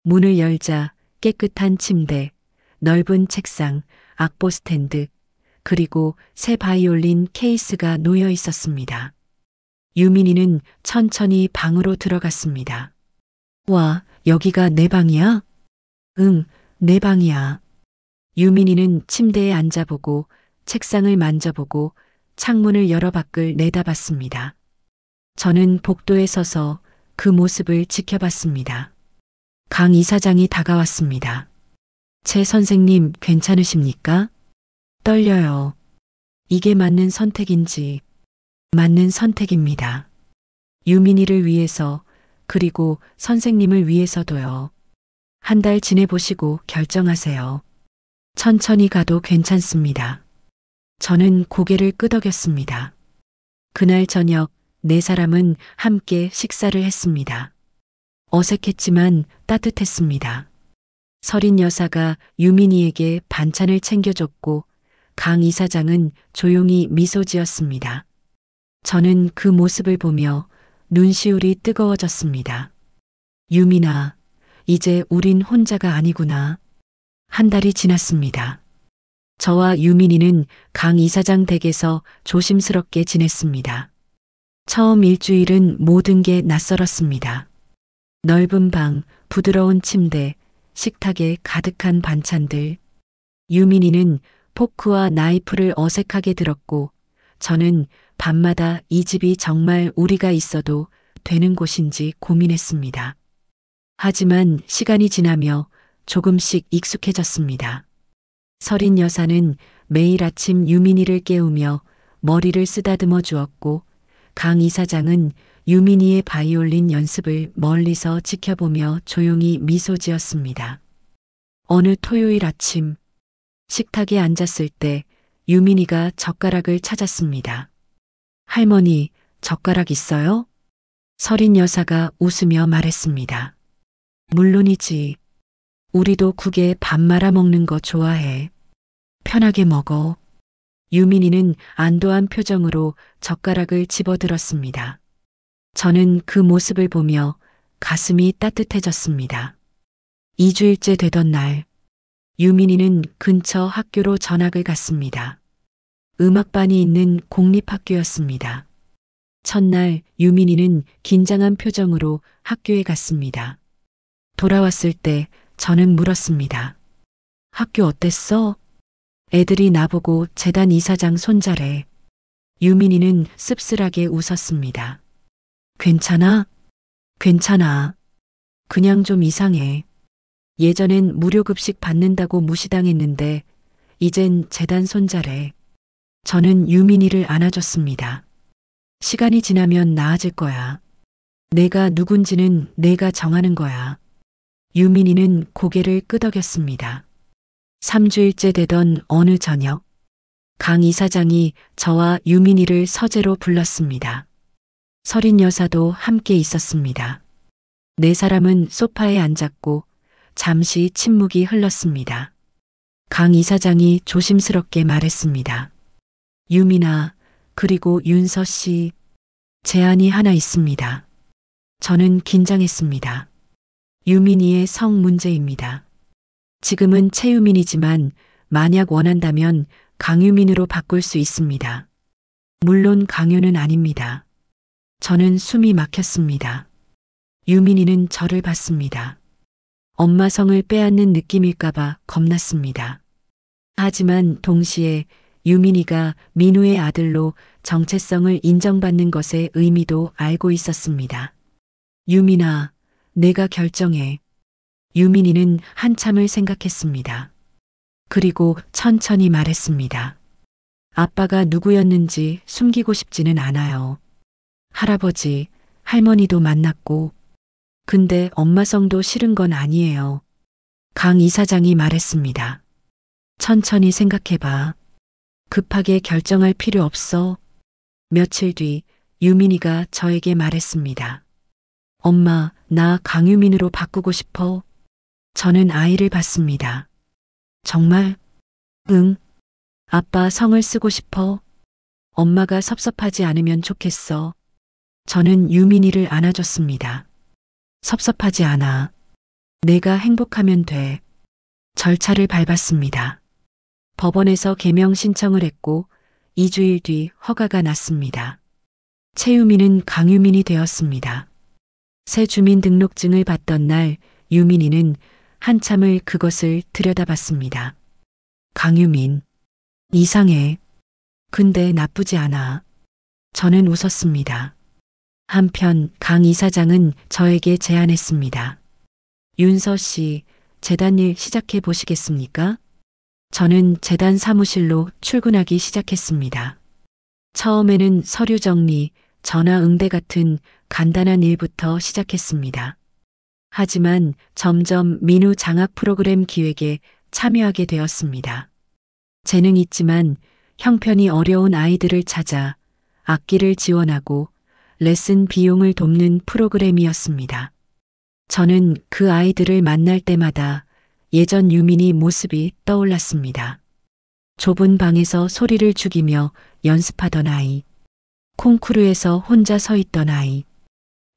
문을 열자 깨끗한 침대, 넓은 책상, 악보 스탠드, 그리고 새 바이올린 케이스가 놓여 있었습니다. 유민이는 천천히 방으로 들어갔습니다. 와, 여기가 내 방이야? 응, 내 방이야. 유민이는 침대에 앉아보고 책상을 만져보고 창문을 열어 밖을 내다봤습니다. 저는 복도에 서서 그 모습을 지켜봤습니다. 강 이사장이 다가왔습니다. 최 선생님 괜찮으십니까? 떨려요. 이게 맞는 선택인지. 맞는 선택입니다. 유민이를 위해서 그리고 선생님을 위해서도요. 한 달 지내보시고 결정하세요. 천천히 가도 괜찮습니다. 저는 고개를 끄덕였습니다. 그날 저녁 4사람은 함께 식사를 했습니다. 어색했지만 따뜻했습니다. 서린 여사가 유민이에게 반찬을 챙겨줬고 강 이사장은 조용히 미소 지었습니다. 저는 그 모습을 보며 눈시울이 뜨거워졌습니다. 유민아, 이제 우린 혼자가 아니구나. 한 달이 지났습니다. 저와 유민이는 강 이사장 댁에서 조심스럽게 지냈습니다. 처음 일주일은 모든 게 낯설었습니다. 넓은 방, 부드러운 침대, 식탁에 가득한 반찬들. 유민이는 포크와 나이프를 어색하게 들었고 저는 밤마다 이 집이 정말 우리가 있어도 되는 곳인지 고민했습니다. 하지만 시간이 지나며 조금씩 익숙해졌습니다. 서린 여사는 매일 아침 유민이를 깨우며 머리를 쓰다듬어 주었고 강 이사장은 유민이의 바이올린 연습을 멀리서 지켜보며 조용히 미소 지었습니다. 어느 토요일 아침 식탁에 앉았을 때 유민이가 젓가락을 찾았습니다. 할머니, 젓가락 있어요? 서린 여사가 웃으며 말했습니다. 물론이지. 우리도 국에 밥 말아 먹는 거 좋아해. 편하게 먹어. 유민이는 안도한 표정으로 젓가락을 집어들었습니다. 저는 그 모습을 보며 가슴이 따뜻해졌습니다. 2주일째 되던 날, 유민이는 근처 학교로 전학을 갔습니다. 음악반이 있는 공립학교였습니다. 첫날 유민이는 긴장한 표정으로 학교에 갔습니다. 돌아왔을 때 저는 물었습니다. 학교 어땠어? 애들이 나보고 재단 이사장 손자래. 유민이는 씁쓸하게 웃었습니다. 괜찮아? 괜찮아. 그냥 좀 이상해. 예전엔 무료급식 받는다고 무시당했는데 이젠 재단 손자래. 저는 유민이를 안아줬습니다. 시간이 지나면 나아질 거야. 내가 누군지는 내가 정하는 거야. 유민이는 고개를 끄덕였습니다. 3주일째 되던 어느 저녁, 강 이사장이 저와 유민이를 서재로 불렀습니다. 서린 여사도 함께 있었습니다. 네 사람은 소파에 앉았고 잠시 침묵이 흘렀습니다. 강 이사장이 조심스럽게 말했습니다. 유민아, 그리고 윤서 씨, 제안이 하나 있습니다. 저는 긴장했습니다. 유민이의 성 문제입니다. 지금은 최유민이지만 만약 원한다면 강유민으로 바꿀 수 있습니다. 물론 강요는 아닙니다. 저는 숨이 막혔습니다. 유민이는 저를 봤습니다. 엄마 성을 빼앗는 느낌일까봐 겁났습니다. 하지만 동시에 유민이가 민우의 아들로 정체성을 인정받는 것의 의미도 알고 있었습니다. 유민아, 내가 결정해. 유민이는 한참을 생각했습니다. 그리고 천천히 말했습니다. 아빠가 누구였는지 숨기고 싶지는 않아요. 할아버지, 할머니도 만났고, 근데 엄마 성도 싫은 건 아니에요. 강 이사장이 말했습니다. 천천히 생각해봐. 급하게 결정할 필요 없어. 며칠 뒤 유민이가 저에게 말했습니다. 엄마, 나 강유민으로 바꾸고 싶어. 저는 아이를 봤습니다. 정말? 응. 아빠 성을 쓰고 싶어. 엄마가 섭섭하지 않으면 좋겠어. 저는 유민이를 안아줬습니다. 섭섭하지 않아. 내가 행복하면 돼. 절차를 밟았습니다. 법원에서 개명 신청을 했고 2주일 뒤 허가가 났습니다. 최유민은 강유민이 되었습니다. 새 주민등록증을 받던 날 유민이는 한참을 그것을 들여다봤습니다. 강유민. 이상해. 근데 나쁘지 않아. 저는 웃었습니다. 한편 강 이사장은 저에게 제안했습니다. 윤서 씨, 재단 일 시작해 보시겠습니까? 저는 재단 사무실로 출근하기 시작했습니다. 처음에는 서류 정리, 전화 응대 같은 간단한 일부터 시작했습니다. 하지만 점점 민우 장학 프로그램 기획에 참여하게 되었습니다. 재능 있지만 형편이 어려운 아이들을 찾아 악기를 지원하고 레슨 비용을 돕는 프로그램이었습니다. 저는 그 아이들을 만날 때마다 예전 유민이 모습이 떠올랐습니다. 좁은 방에서 소리를 죽이며 연습하던 아이, 콩쿠르에서 혼자 서 있던 아이.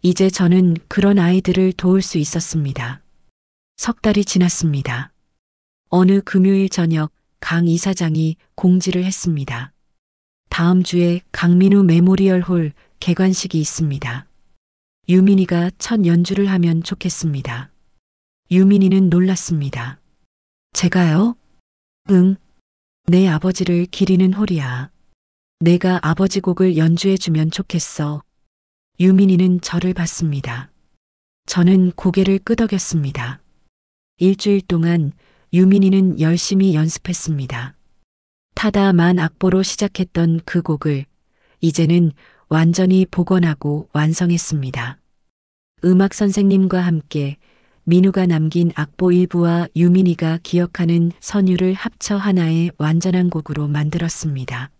이제 저는 그런 아이들을 도울 수 있었습니다. 석 달이 지났습니다. 어느 금요일 저녁 강 이사장이 공지를 했습니다. 다음 주에 강민우 메모리얼 홀 개관식이 있습니다. 유민이가 첫 연주를 하면 좋겠습니다. 유민이는 놀랐습니다. 제가요? 응. 내 아버지를 기리는 홀이야. 내가 아버지 곡을 연주해주면 좋겠어. 유민이는 저를 봤습니다. 저는 고개를 끄덕였습니다. 일주일 동안 유민이는 열심히 연습했습니다. 타다만 악보로 시작했던 그 곡을 이제는 완전히 복원하고 완성했습니다. 음악 선생님과 함께 민우가 남긴 악보 일부와 유민이가 기억하는 선율을 합쳐 하나의 완전한 곡으로 만들었습니다.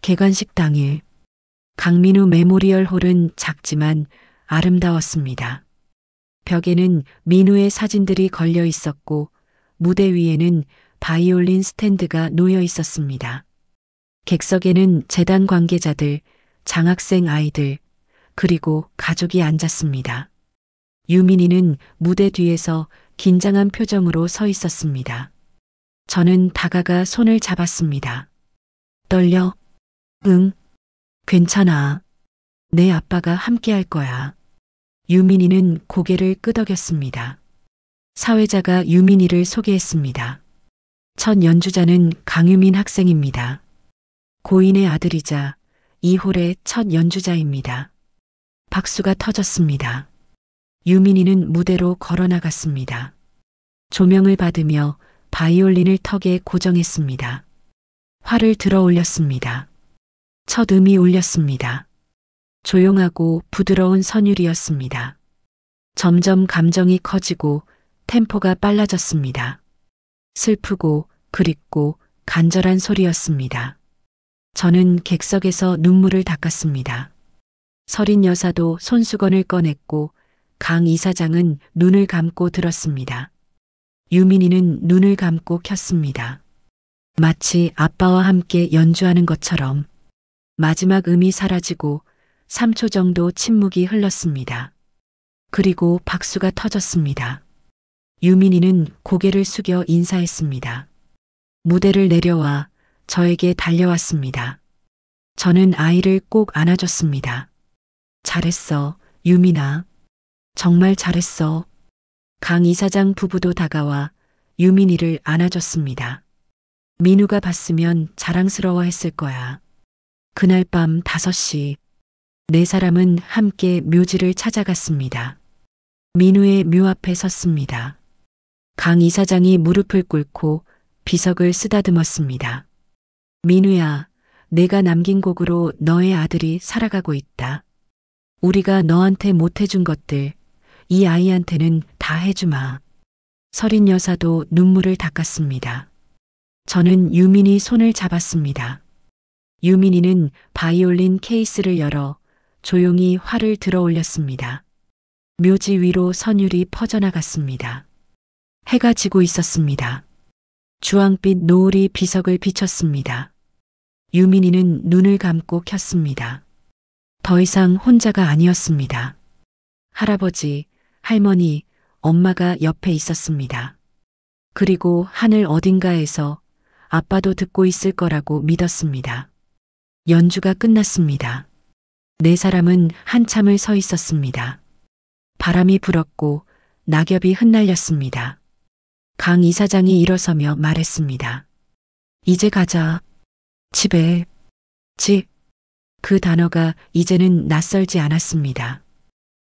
개관식 당일 강민우 메모리얼 홀은 작지만 아름다웠습니다. 벽에는 민우의 사진들이 걸려 있었고 무대 위에는 바이올린 스탠드가 놓여 있었습니다. 객석에는 재단 관계자들, 장학생 아이들, 그리고 가족이 앉았습니다. 유민이는 무대 뒤에서 긴장한 표정으로 서 있었습니다. 저는 다가가 손을 잡았습니다. 떨려? 응. 괜찮아. 내 아빠가 함께 할 거야. 유민이는 고개를 끄덕였습니다. 사회자가 유민이를 소개했습니다. 첫 연주자는 강유민 학생입니다. 고인의 아들이자 이 홀의 첫 연주자입니다. 박수가 터졌습니다. 유민이는 무대로 걸어나갔습니다. 조명을 받으며 바이올린을 턱에 고정했습니다. 활을 들어 올렸습니다. 첫 음이 울렸습니다. 조용하고 부드러운 선율이었습니다. 점점 감정이 커지고 템포가 빨라졌습니다. 슬프고 그립고 간절한 소리였습니다. 저는 객석에서 눈물을 닦았습니다. 서린 여사도 손수건을 꺼냈고 강 이사장은 눈을 감고 들었습니다. 유민이는 눈을 감고 켰습니다. 마치 아빠와 함께 연주하는 것처럼 마지막 음이 사라지고 3초 정도 침묵이 흘렀습니다. 그리고 박수가 터졌습니다. 유민이는 고개를 숙여 인사했습니다. 무대를 내려와 저에게 달려왔습니다. 저는 아이를 꼭 안아줬습니다. 잘했어, 유민아. 정말 잘했어. 강 이사장 부부도 다가와 유민이를 안아줬습니다. 민우가 봤으면 자랑스러워 했을 거야. 그날 밤 5시, 네 사람은 함께 묘지를 찾아갔습니다. 민우의 묘 앞에 섰습니다. 강 이사장이 무릎을 꿇고 비석을 쓰다듬었습니다. 민우야, 내가 남긴 곡으로 너의 아들이 살아가고 있다. 우리가 너한테 못해준 것들, 이 아이한테는 다 해주마. 서린 여사도 눈물을 닦았습니다. 저는 유민이 손을 잡았습니다. 유민이는 바이올린 케이스를 열어 조용히 활을 들어 올렸습니다. 묘지 위로 선율이 퍼져나갔습니다. 해가 지고 있었습니다. 주황빛 노을이 비석을 비췄습니다. 유민이는 눈을 감고 켰습니다. 더 이상 혼자가 아니었습니다. 할아버지, 할머니, 엄마가 옆에 있었습니다. 그리고 하늘 어딘가에서 아빠도 듣고 있을 거라고 믿었습니다. 연주가 끝났습니다. 네 사람은 한참을 서 있었습니다. 바람이 불었고 낙엽이 흩날렸습니다. 강 이사장이 일어서며 말했습니다. 이제 가자. 집에. 집. 그 단어가 이제는 낯설지 않았습니다.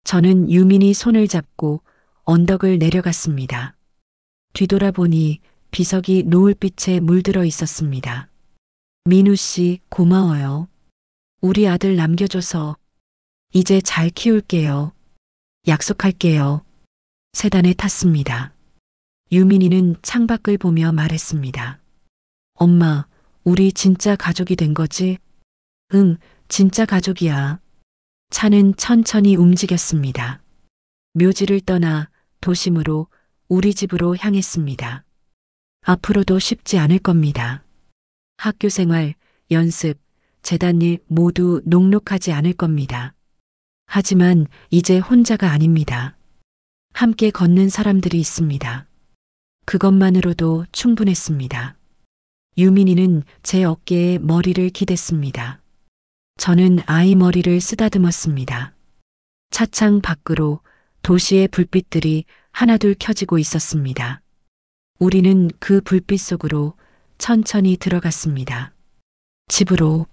저는 유민이 손을 잡고 언덕을 내려갔습니다. 뒤돌아보니 비석이 노을빛에 물들어 있었습니다. 민우 씨, 고마워요. 우리 아들 남겨줘서. 이제 잘 키울게요. 약속할게요. 세단에 탔습니다. 유민이는 창밖을 보며 말했습니다. 엄마, 우리 진짜 가족이 된 거지? 응, 진짜 가족이야. 차는 천천히 움직였습니다. 묘지를 떠나 도심으로 우리 집으로 향했습니다. 앞으로도 쉽지 않을 겁니다. 학교 생활, 연습, 재단일 모두 녹록하지 않을 겁니다. 하지만 이제 혼자가 아닙니다. 함께 걷는 사람들이 있습니다. 그것만으로도 충분했습니다. 유민이는 제 어깨에 머리를 기댔습니다. 저는 아이 머리를 쓰다듬었습니다. 차창 밖으로 도시의 불빛들이 하나둘 켜지고 있었습니다. 우리는 그 불빛 속으로 천천히 들어갔습니다. 집으로.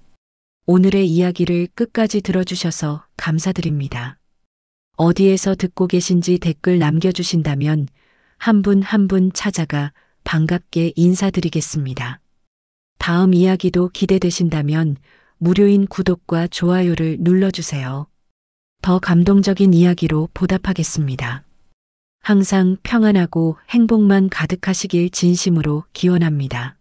오늘의 이야기를 끝까지 들어주셔서 감사드립니다. 어디에서 듣고 계신지 댓글 남겨주신다면 한 분 한 분 찾아가 반갑게 인사드리겠습니다. 다음 이야기도 기대되신다면 무료인 구독과 좋아요를 눌러주세요. 더 감동적인 이야기로 보답하겠습니다. 항상 평안하고 행복만 가득하시길 진심으로 기원합니다.